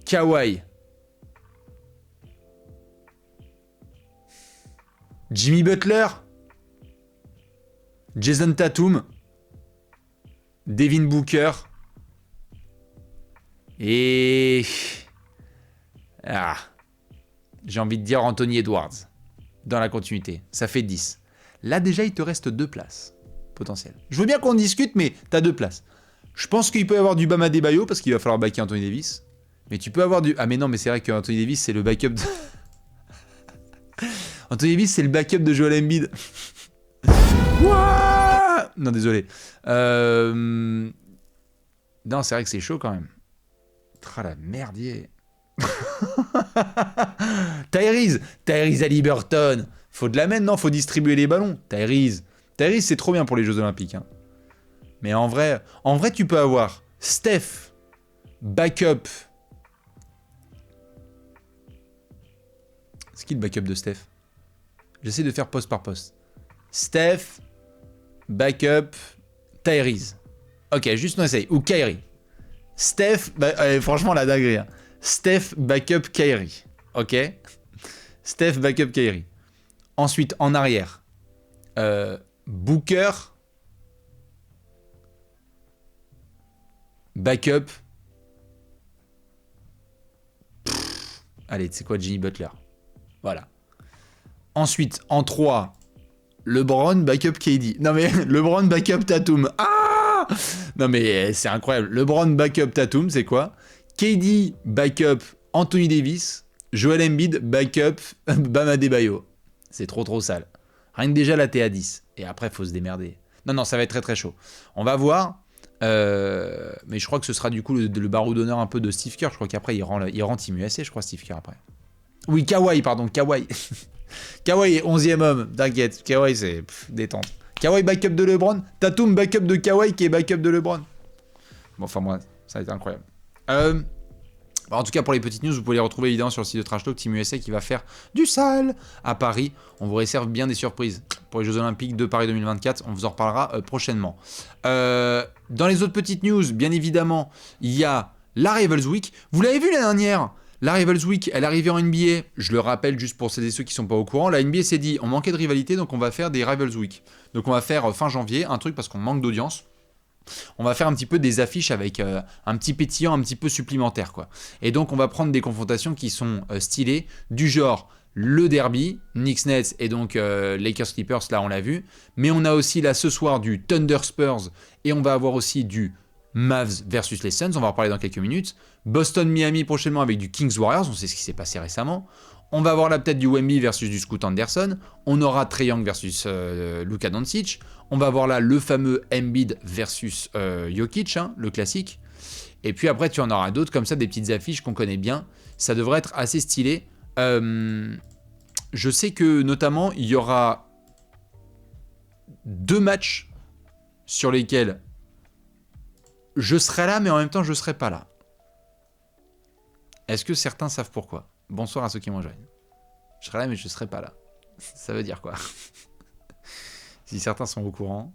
Kawhi. Jimmy Butler. Jason Tatum. Devin Booker. Et... j'ai envie de dire Anthony Edwards. Dans la continuité. Ça fait 10. Là déjà, il te reste 2 places potentielles. Je veux bien qu'on discute, mais t'as 2 places. Je pense qu'il peut y avoir du Bam Adebayo parce qu'il va falloir backer Anthony Davis. Mais tu peux avoir du... Ah mais non, mais c'est vrai que Anthony Davis, c'est le backup de... Anthony Davis, c'est le backup de Joel Embiid. Non, désolé. Non, c'est vrai que c'est chaud quand même. Tra la merdier. Tyrese Haliburton. Faut de la main, non? Faut distribuer les ballons. Tyrese, c'est trop bien pour les Jeux Olympiques. Hein. Mais en vrai, tu peux avoir Steph, backup. C'est qui le backup de Steph? J'essaie de faire poste par poste. Steph, backup, Tyrese. Ok, juste on essaye. Ou Kyrie. Steph, franchement la dinguerie. Hein. Steph, backup, Kyrie. Ok. Steph, backup, Kyrie. Ensuite, en arrière. Booker. Backup. Allez, c'est quoi Jimmy Butler? Voilà. Ensuite, en 3, LeBron, backup KD. Non mais, LeBron, backup Tatum. Ah! Non mais, c'est incroyable. LeBron, backup Tatum, c'est quoi? KD, backup Anthony Davis. Joel Embiid, backup Bam Adebayo. C'est trop sale. Rien que déjà, là, t'es à 10. Et après, faut se démerder. Non, ça va être très chaud. On va voir. Mais je crois que ce sera du coup le barreau d'honneur un peu de Steve Kerr. Je crois qu'après, il rend Team USA, je crois, Steve Kerr, après. Oui, Kawhi. Kawhi est 11e homme, t'inquiète. Kawhi, c'est détente. Kawhi, backup de LeBron. Tatum, backup de Kawhi, qui est backup de LeBron. Bon, enfin, moi, ça va être incroyable. En tout cas, pour les petites news, vous pouvez les retrouver évidemment sur le site de Trash Talk, Team USA qui va faire du sale à Paris. On vous réserve bien des surprises pour les Jeux Olympiques de Paris 2024. On vous en reparlera prochainement. Dans les autres petites news, bien évidemment, il y a la Rivals Week. Vous l'avez vu la dernière? La Rivals Week, elle est arrivée en NBA. Je le rappelle juste pour celles et ceux qui ne sont pas au courant. La NBA s'est dit, on manquait de rivalité, donc on va faire des Rivals Week. Donc on va faire fin janvier un truc parce qu'on manque d'audience. On va faire un petit peu des affiches avec un petit pétillant un petit peu supplémentaire, quoi. Et donc on va prendre des confrontations qui sont stylées, du genre le derby, Knicks-Nets et donc Lakers-Clippers, là on l'a vu. Mais on a aussi là ce soir du Thunder-Spurs et on va avoir aussi du Mavs versus les Suns, on va en parler dans quelques minutes. Boston-Miami prochainement avec du Kings-Warriors, on sait ce qui s'est passé récemment. On va avoir là peut-être du Wemby versus du Scoot Anderson. On aura Trae Young versus Luka Doncic. On va avoir là le fameux Embiid versus Jokic, hein, le classique. Et puis après, tu en auras d'autres comme ça, des petites affiches qu'on connaît bien. Ça devrait être assez stylé. Je sais que notamment, il y aura 2 matchs sur lesquels je serai là, mais en même temps, je ne serai pas là. Est-ce que certains savent pourquoi? Bonsoir à ceux qui m'ont rejoint. Je serai là, mais je ne serai pas là. Ça veut dire quoi? Si certains sont au courant.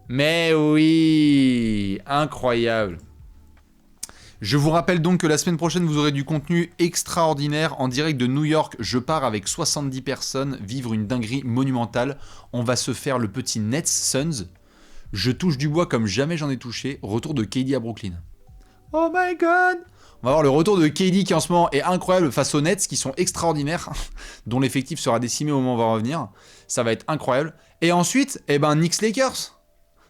Mais oui, incroyable. Je vous rappelle donc que la semaine prochaine, vous aurez du contenu extraordinaire en direct de New York. Je pars avec 70 personnes vivre une dinguerie monumentale. On va se faire le petit Nets Suns. Je touche du bois comme jamais j'en ai touché. Retour de KD à Brooklyn. Oh my god! On va voir le retour de KD qui en ce moment est incroyable face aux Nets qui sont extraordinaires, dont l'effectif sera décimé au moment où on va revenir. Ça va être incroyable. Et ensuite, Knicks Lakers.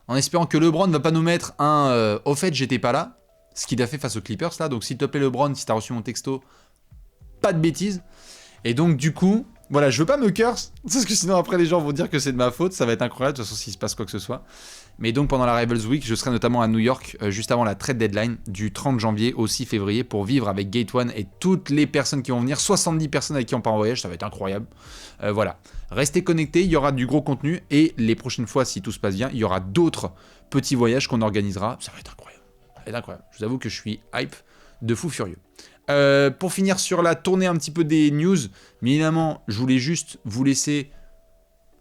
En espérant que LeBron ne va pas nous mettre un au fait, j'étais pas là. Ce qu'il a fait face aux Clippers là. Donc s'il te plaît LeBron, si t'as reçu mon texto, pas de bêtises. Et donc du coup, voilà, je veux pas me curse, parce que sinon après les gens vont dire que c'est de ma faute. Ça va être incroyable de toute façon s'il se passe quoi que ce soit. Mais donc pendant la Rivals Week, je serai notamment à New York, juste avant la trade deadline du 30 janvier au 6 février pour vivre avec Gate One et toutes les personnes qui vont venir, 70 personnes avec qui on part en voyage, ça va être incroyable. Voilà, restez connectés, il y aura du gros contenu et les prochaines fois, si tout se passe bien, il y aura d'autres petits voyages qu'on organisera, ça va être incroyable. Ça va être incroyable, je vous avoue que je suis hype de fou furieux. Pour finir sur la tournée un petit peu des news, mais évidemment, je voulais juste vous laisser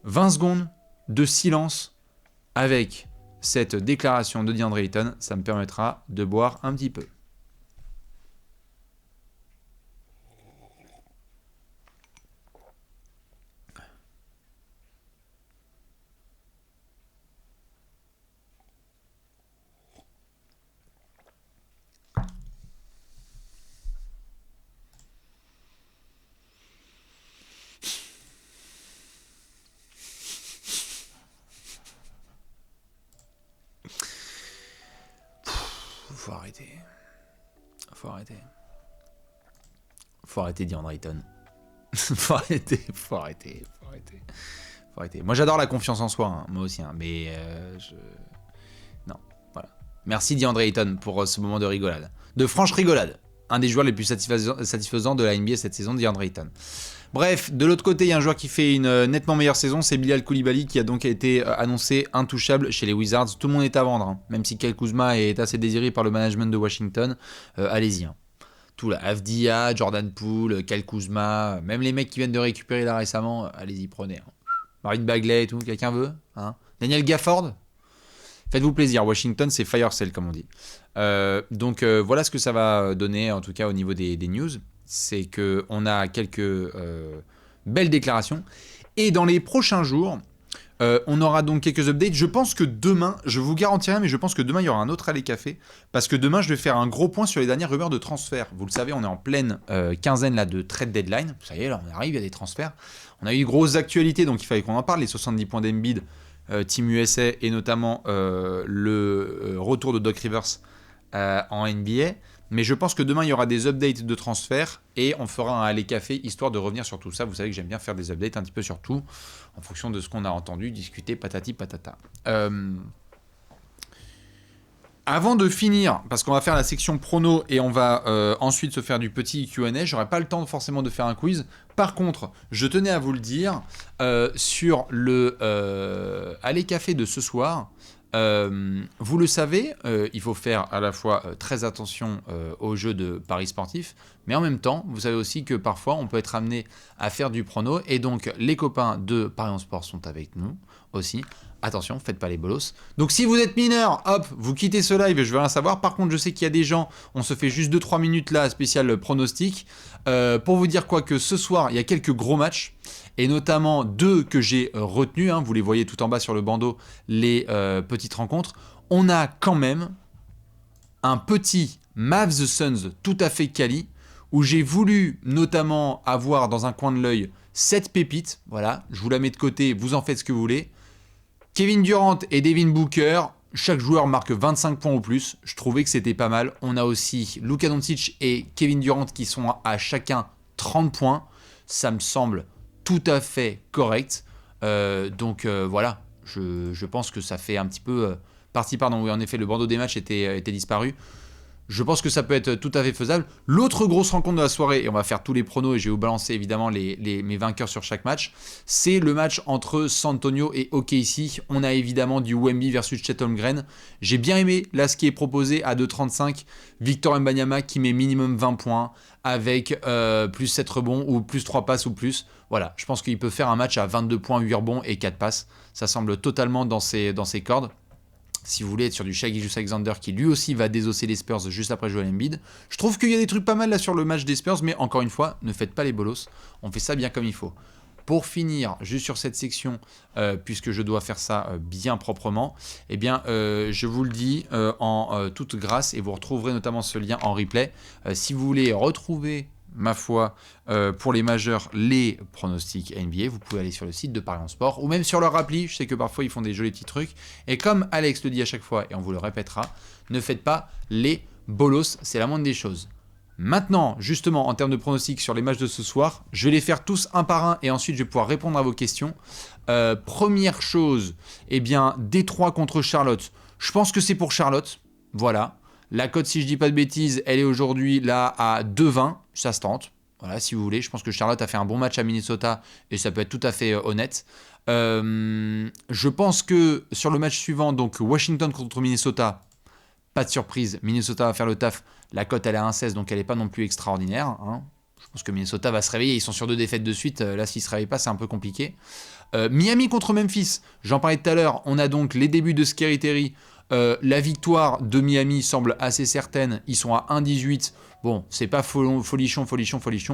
20 secondes de silence avec cette déclaration de DeAndre Ayton, ça me permettra de boire un petit peu. Faut arrêter. Faut arrêter. Faut arrêter DeAndre Ayton. Faut arrêter. Faut arrêter. Faut arrêter. Faut arrêter. Moi j'adore la confiance en soi, hein, moi aussi, hein, mais non, voilà. Merci DeAndre Ayton pour ce moment de rigolade. De franche rigolade. Un des joueurs les plus satisfaisants de la NBA cette saison, DeAndre Ayton. Bref, de l'autre côté, il y a un joueur qui fait une nettement meilleure saison, c'est Bilal Coulibaly qui a donc été annoncé intouchable chez les Wizards. Tout le monde est à vendre, hein. Même si Kyle Kuzma est assez désiré par le management de Washington, allez-y. Hein. Tout là, Avdia, Jordan Poole, Kyle Kuzma, même les mecs qui viennent de récupérer là récemment, allez-y, prenez. Hein. Marvin Bagley et tout, quelqu'un veut, hein? Daniel Gafford, faites-vous plaisir, Washington c'est fire sale comme on dit. Donc voilà ce que ça va donner en tout cas au niveau des news. C'est qu'on a quelques belles déclarations. Et dans les prochains jours, on aura donc quelques updates. Je pense que demain, je vous garantis rien, mais je pense que demain, il y aura un autre Allez Café. Parce que demain, je vais faire un gros point sur les dernières rumeurs de transfert. Vous le savez, on est en pleine quinzaine là, de trade deadline. Ça y est, là, on arrive, il y a des transferts. On a eu de grosses actualités, donc il fallait qu'on en parle. Les 70 points d'Embiid, Team USA, et notamment le retour de Doc Rivers en NBA. Mais je pense que demain, il y aura des updates de transfert et on fera un Allez Café, histoire de revenir sur tout ça. Vous savez que j'aime bien faire des updates un petit peu sur tout, en fonction de ce qu'on a entendu, discuter, patati patata. Avant de finir, parce qu'on va faire la section prono et on va ensuite se faire du petit Q&A, j'aurai pas le temps forcément de faire un quiz. Par contre, je tenais à vous le dire, sur le Allez Café de ce soir, Vous le savez, il faut faire à la fois très attention au jeu de paris sportifs, mais en même temps, vous savez aussi que parfois on peut être amené à faire du prono, et donc les copains de Paris en Sport sont avec nous aussi. Attention, faites pas les bolos. Donc si vous êtes mineur, hop, vous quittez ce live et je veux rien savoir. Par contre, je sais qu'il y a des gens, on se fait juste 2-3 minutes là, spécial pronostic, pour vous dire quoi que ce soir, il y a quelques gros matchs, et notamment 2 que j'ai retenus, hein, vous les voyez tout en bas sur le bandeau, les petites rencontres. On a quand même un petit Mavs Suns tout à fait quali, où j'ai voulu notamment avoir dans un coin de l'œil cette pépite. Voilà, je vous la mets de côté, vous en faites ce que vous voulez. Kevin Durant et Devin Booker, chaque joueur marque 25 points ou plus. Je trouvais que c'était pas mal. On a aussi Luka Doncic et Kevin Durant qui sont à chacun 30 points. Ça me semble tout à fait correct. Voilà, je pense que ça fait un petit peu partie. Pardon, oui, en effet, le bandeau des matchs était disparu. Je pense que ça peut être tout à fait faisable. L'autre grosse rencontre de la soirée, et on va faire tous les pronos et je vais vous balancer évidemment mes vainqueurs sur chaque match, c'est le match entre San Antonio et OKC. On a évidemment du Wemby versus Chet Holmgren. J'ai bien aimé là ce qui est proposé à 2,35. Victor Wembanyama qui met minimum 20 points avec plus 7 rebonds ou plus 3 passes ou plus. Voilà, je pense qu'il peut faire un match à 22 points, 8 rebonds et 4 passes. Ça semble totalement dans ses cordes. Si vous voulez être sur du Shai Gilgeous-Alexander qui lui aussi va désosser les Spurs juste après Joel Embiid. Je trouve qu'il y a des trucs pas mal là sur le match des Spurs, mais encore une fois, ne faites pas les bolos. On fait ça bien comme il faut. Pour finir, juste sur cette section, puisque je dois faire ça bien proprement, eh bien, je vous le dis en toute grâce, et vous retrouverez notamment ce lien en replay. Si vous voulez retrouver, ma foi, pour les majeurs, les pronostics NBA, vous pouvez aller sur le site de Paris en Sport, ou même sur leur appli. Je sais que parfois, ils font des jolis petits trucs. Et comme Alex le dit à chaque fois, et on vous le répétera, ne faites pas les bolos, c'est la moindre des choses. Maintenant, justement, en termes de pronostics sur les matchs de ce soir, je vais les faire tous un par un et ensuite je vais pouvoir répondre à vos questions. Première chose, eh bien, Détroit contre Charlotte. Je pense que c'est pour Charlotte. Voilà. La cote, si je dis pas de bêtises, elle est aujourd'hui là à 2,20. Ça se tente. Voilà, si vous voulez. Je pense que Charlotte a fait un bon match à Minnesota et ça peut être tout à fait honnête. Je pense que sur le match suivant, donc Washington contre Minnesota, pas de surprise, Minnesota va faire le taf. La cote, elle est à 1,16, donc elle n'est pas non plus extraordinaire. Hein. Je pense que Minnesota va se réveiller. Ils sont sur 2 défaites de suite. Là, s'ils ne se réveillent pas, c'est un peu compliqué. Miami contre Memphis. J'en parlais tout à l'heure. On a donc les débuts de Scary Terry. La victoire de Miami semble assez certaine. Ils sont à 1,18. Bon, c'est pas folichon.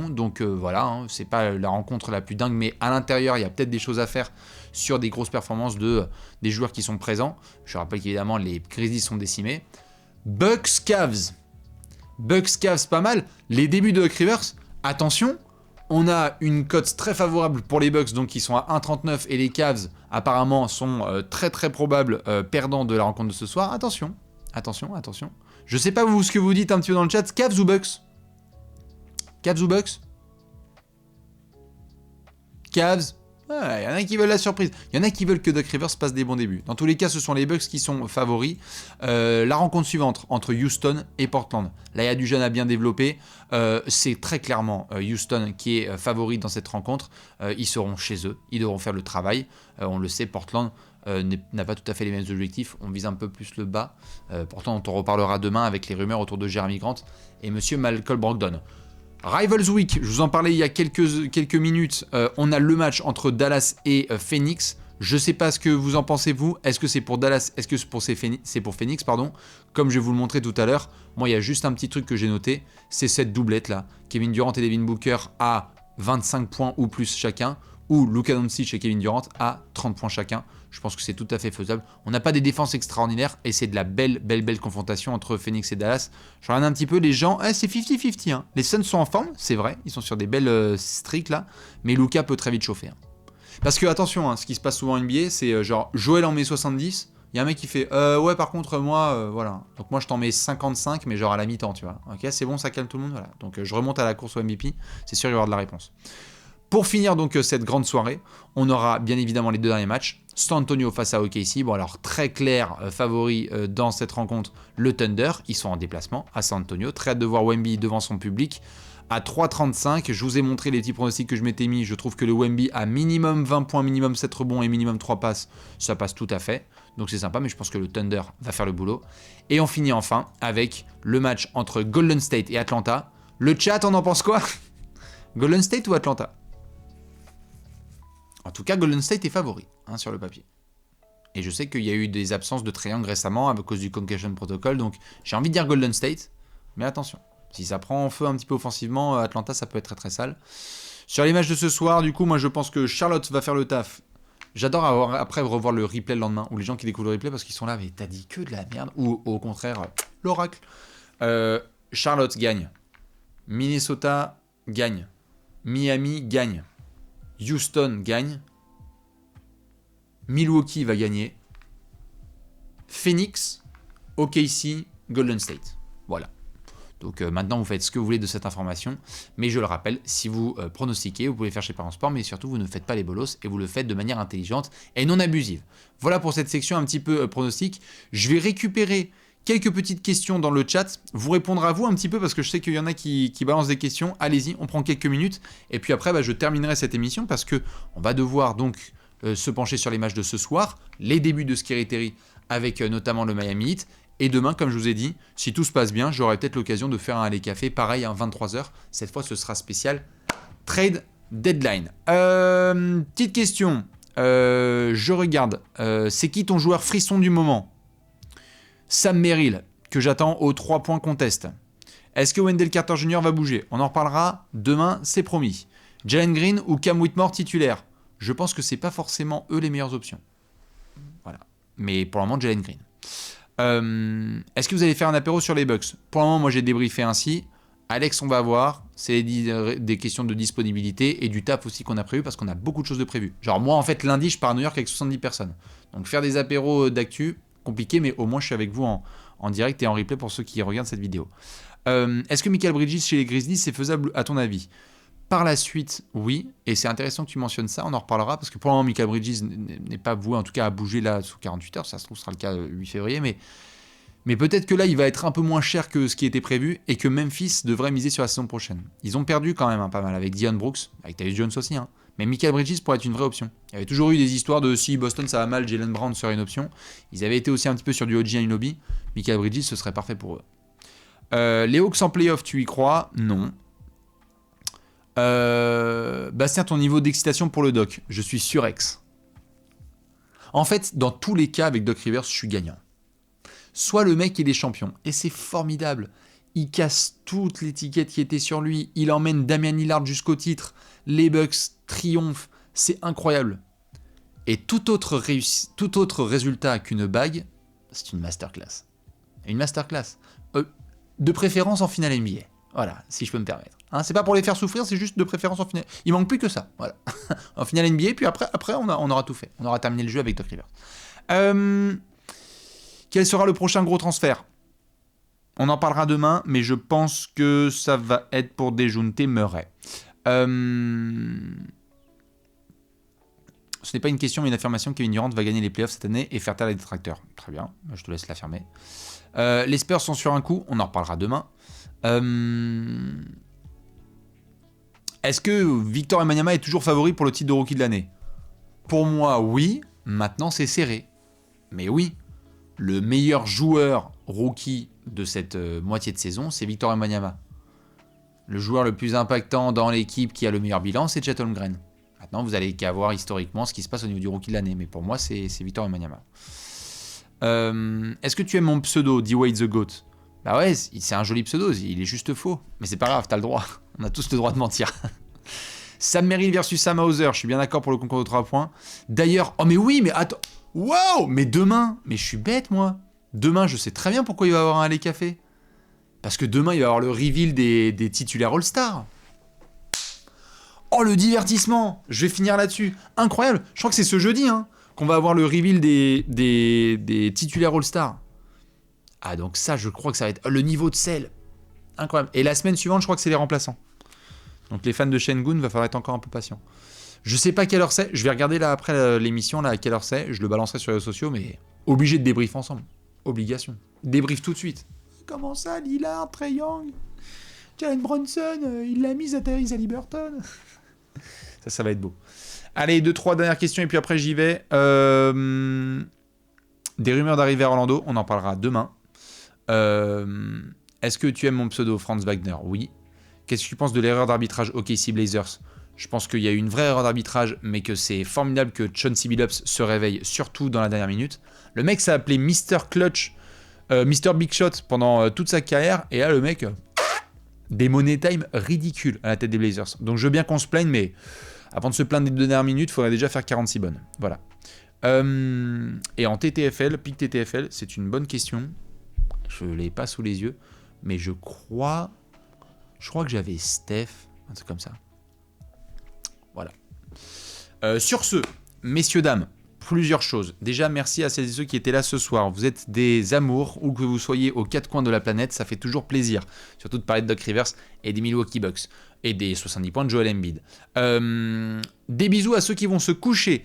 Donc voilà, hein, c'est pas la rencontre la plus dingue. Mais à l'intérieur, il y a peut-être des choses à faire sur des grosses performances des joueurs qui sont présents. Je rappelle qu'évidemment, les Grizzlies sont décimés. Bucks Cavs, pas mal. Les débuts de Doc Rivers, attention, on a une cote très favorable pour les Bucks, donc qui sont à 1,39, et les Cavs apparemment sont très très probables perdants de la rencontre de ce soir. Attention. Je sais pas vous ce que vous dites un petit peu dans le chat. Cavs ou Bucks? Cavs. Il y en a qui veulent la surprise. Il y en a qui veulent que Doc Rivers passe des bons débuts. Dans tous les cas, ce sont les Bucks qui sont favoris. La rencontre suivante entre Houston et Portland. Là, il y a du jeune à bien développer. C'est très clairement Houston qui est favori dans cette rencontre. Ils seront chez eux. Ils devront faire le travail. On le sait, Portland n'a pas tout à fait les mêmes objectifs. On vise un peu plus le bas. Pourtant, on en reparlera demain avec les rumeurs autour de Jeremy Grant et Monsieur Malcolm Brogdon. Rivals Week, je vous en parlais il y a quelques minutes, on a le match entre Dallas et Phoenix. Je ne sais pas ce que vous en pensez vous, est-ce que c'est pour Dallas, est-ce que c'est pour Phoenix, pardon. Comme je vais vous le montrer tout à l'heure, moi il y a juste un petit truc que j'ai noté, c'est cette doublette là, Kevin Durant et Devin Booker à 25 points ou plus chacun, ou Luka Doncic et Kevin Durant à 30 points chacun. Je pense que c'est tout à fait faisable. On n'a pas des défenses extraordinaires et c'est de la belle confrontation entre Phoenix et Dallas. Je regarde un petit peu les gens. C'est 50-50. Hein. Les Suns sont en forme, c'est vrai. Ils sont sur des belles streaks là. Mais Luka peut très vite chauffer. Hein. Parce que attention, hein, ce qui se passe souvent en NBA, c'est genre Joel en met 70. Il y a un mec qui fait ouais, par contre, moi, voilà. Donc moi, je t'en mets 55, mais genre à la mi-temps, tu vois. Ok, c'est bon, ça calme tout le monde. Voilà. Donc je remonte à la course au MVP. C'est sûr, il va y avoir de la réponse. Pour finir donc cette grande soirée, on aura bien évidemment les 2 derniers matchs. San Antonio face à OKC. Bon alors très clair favori dans cette rencontre, le Thunder. Ils sont en déplacement à San Antonio. Très hâte de voir Wemby devant son public. à 3,35. Je vous ai montré les petits pronostics que je m'étais mis. Je trouve que le Wemby a minimum 20 points, minimum 7 rebonds et minimum 3 passes. Ça passe tout à fait. Donc c'est sympa, mais je pense que le Thunder va faire le boulot. Et on finit enfin avec le match entre Golden State et Atlanta. Le chat, on en pense quoi? Golden State ou Atlanta? En tout cas, Golden State est favori sur le papier. Et je sais qu'il y a eu des absences de triangle récemment à cause du Concussion Protocol. Donc j'ai envie de dire Golden State. Mais attention. Si ça prend feu un petit peu offensivement, Atlanta, ça peut être très très sale. Sur les matchs de ce soir, du coup, moi je pense que Charlotte va faire le taf. J'adore après revoir le replay le lendemain, ou les gens qui découvrent le replay parce qu'ils sont là, mais t'as dit que de la merde. Ou au contraire, l'oracle. Charlotte gagne. Minnesota gagne. Miami gagne. Houston gagne. Milwaukee va gagner. Phoenix, OKC, Golden State. Voilà. Donc maintenant, vous faites ce que vous voulez de cette information. Mais je le rappelle, si vous pronostiquez, vous pouvez faire chez Parents Sport, mais surtout, vous ne faites pas les bolos et vous le faites de manière intelligente et non abusive. Voilà pour cette section un petit peu pronostic. Je vais récupérer quelques petites questions dans le chat. Vous répondre à vous un petit peu parce que je sais qu'il y en a qui balancent des questions. Allez-y, on prend quelques minutes. Et puis après, je terminerai cette émission parce qu'on va devoir donc se pencher sur les matchs de ce soir, les débuts de Scary Terry avec notamment le Miami Heat. Et demain, comme je vous ai dit, si tout se passe bien, j'aurai peut-être l'occasion de faire un Allez Café, pareil, à 23h. Cette fois, ce sera spécial Trade Deadline. Petite question. Je regarde. C'est qui ton joueur frisson du moment? Sam Merrill, que j'attends aux 3 points contest. Est-ce que Wendell Carter Jr. va bouger? On en reparlera demain, c'est promis. Jalen Green ou Cam Whitmore titulaire? Je pense que c'est pas forcément eux les meilleures options. Voilà. Mais pour le moment, Jalen Green. Est-ce que vous allez faire un apéro sur les Bucks? Pour le moment, moi j'ai débriefé ainsi. Alex, on va voir. C'est des questions de disponibilité et du taf aussi qu'on a prévu parce qu'on a beaucoup de choses de prévues. Genre moi, en fait, lundi, je pars à New York avec 70 personnes. Donc faire des apéros d'actu, compliqué, mais au moins je suis avec vous en direct et en replay pour ceux qui regardent cette vidéo. Est-ce que Michael Bridges chez les Grizzlies, c'est faisable à ton avis? Par la suite, oui, et c'est intéressant que tu mentionnes ça, on en reparlera, parce que pour le moment, Michael Bridges n'est pas voué, en tout cas, à bouger là sous 48 heures, ça se trouve, ce sera le cas le 8 février, mais peut-être que là, il va être un peu moins cher que ce qui était prévu, et que Memphis devrait miser sur la saison prochaine. Ils ont perdu quand même pas mal, avec Dion Brooks, avec Tyus Jones aussi, mais Michael Bridges pourrait être une vraie option. Il y avait toujours eu des histoires de si Boston ça va mal, Jaylen Brown serait une option. Ils avaient été aussi un petit peu sur du OG Anunoby, Michael Bridges, ce serait parfait pour eux. Les Hawks en playoff, tu y crois? Non. Bastien, ton niveau d'excitation pour le doc? Je suis surex. En fait, dans tous les cas avec Doc Rivers, je suis gagnant. Soit le mec, il est champion, et c'est formidable. Il casse toute l'étiquette qui était sur lui. Il emmène Damian Lillard jusqu'au titre. Les Bucks triomphent. C'est incroyable. Et tout autre résultat qu'une bague, c'est une masterclass. Une masterclass. De préférence en finale NBA. Voilà, si je peux me permettre. C'est pas pour les faire souffrir, c'est juste de préférence en finale. Il manque plus que ça. Voilà. En finale NBA, puis après on aura tout fait. On aura terminé le jeu avec Doc Rivers. Quel sera le prochain gros transfert? On en parlera demain, mais je pense que ça va être pour Dejounte Murray. Ce n'est pas une question, mais une affirmation. Kevin Durant va gagner les playoffs cette année et faire taire les détracteurs. Très bien, je te laisse l'affirmer. Les Spurs sont sur un coup, on en reparlera demain. Est-ce que Victor Wembanyama est toujours favori pour le titre de rookie de l'année? Pour moi, oui. Maintenant, c'est serré. Mais oui, le meilleur joueur rookie de cette moitié de saison, c'est Victor Wembanyama. Le joueur le plus impactant dans l'équipe qui a le meilleur bilan, c'est Chet Holmgren. Maintenant, vous allez qu'à voir historiquement ce qui se passe au niveau du rookie de l'année. Mais pour moi, c'est Victor Wembanyama. Est-ce que tu aimes mon pseudo, D-Wade the GOAT? Bah ouais, c'est un joli pseudo, il est juste faux. Mais c'est pas grave, t'as le droit. On a tous le droit de mentir. Sam Merrill versus Sam Hauser, je suis bien d'accord pour le concours de 3 points. D'ailleurs, oh mais oui, mais attends. Wow, mais demain, mais je suis bête moi. Demain, je sais très bien pourquoi il va y avoir un Alley Café. Parce que demain, il va y avoir le reveal des titulaires All-Star. Oh, le divertissement. Je vais finir là-dessus. Incroyable. Je crois que c'est ce jeudi qu'on va avoir le reveal des titulaires All-Star. Ah, donc ça, je crois que ça va être le niveau de sel. Incroyable. Et la semaine suivante, je crois que c'est les remplaçants. Donc les fans de Sengun, va falloir être encore un peu patient. Je sais pas quelle heure c'est. Je vais regarder là après l'émission, là, à quelle heure c'est. Je le balancerai sur les réseaux sociaux, mais obligé de débrief ensemble. Obligation. Débrief tout de suite. Comment ça, Lillard, Trae Young? Jalen Brunson, il l'a mise à Tyrese Haliburton. Ça va être beau. Allez, 2-3 dernières questions et puis après j'y vais. Des rumeurs d'arrivée à Orlando, on en parlera demain. Est-ce que tu aimes mon pseudo, Franz Wagner? Oui. Qu'est-ce que tu penses de l'erreur d'arbitrage OKC Blazers? Je pense qu'il y a eu une vraie erreur d'arbitrage, mais que c'est formidable que Chauncey Billups se réveille, surtout dans la dernière minute. Le mec s'est appelé Mr. Clutch, Mr. Big Shot pendant toute sa carrière, et là le mec, des money time ridicules à la tête des Blazers. Donc je veux bien qu'on se plaigne, mais avant de se plaindre des 2 dernières minutes, il faudrait déjà faire 46 bonnes. Voilà. Et en TTFL, pick TTFL, c'est une bonne question. Je ne l'ai pas sous les yeux, mais je crois que j'avais Steph, un truc comme ça. Voilà. Sur ce, messieurs, dames, plusieurs choses. Déjà, merci à celles et ceux qui étaient là ce soir. Vous êtes des amours, où que vous soyez aux 4 coins de la planète, ça fait toujours plaisir. Surtout de parler de Doc Rivers et des Milwaukee Bucks. Et des 70 points de Joel Embiid. Des bisous à ceux qui vont se coucher.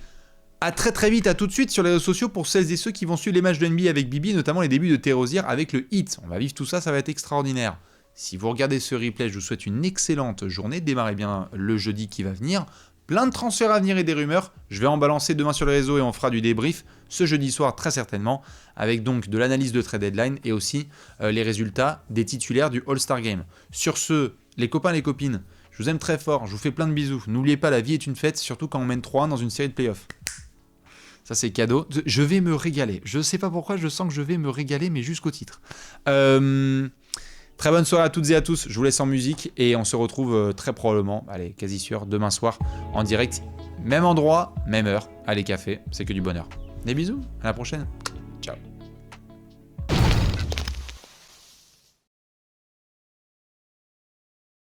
À très très vite, à tout de suite sur les réseaux sociaux pour celles et ceux qui vont suivre les matchs de NBA avec Bibi, notamment les débuts de Terry Rozier avec le Heat. On va vivre tout ça, ça va être extraordinaire. Si vous regardez ce replay, je vous souhaite une excellente journée. Démarrez bien le jeudi qui va venir. Plein de transferts à venir et des rumeurs. Je vais en balancer demain sur les réseaux et on fera du débrief ce jeudi soir très certainement. Avec donc de l'analyse de trade deadline et aussi les résultats des titulaires du All-Star Game. Sur ce, les copains et les copines, je vous aime très fort. Je vous fais plein de bisous. N'oubliez pas, la vie est une fête, surtout quand on mène 3-1 dans une série de playoffs. Ça, c'est cadeau. Je vais me régaler. Je ne sais pas pourquoi, je sens que je vais me régaler, mais jusqu'au titre. Très bonne soirée à toutes et à tous. Je vous laisse en musique et on se retrouve très probablement, allez, quasi sûr, demain soir en direct. Même endroit, même heure. Allez, café, c'est que du bonheur. Des bisous, à la prochaine.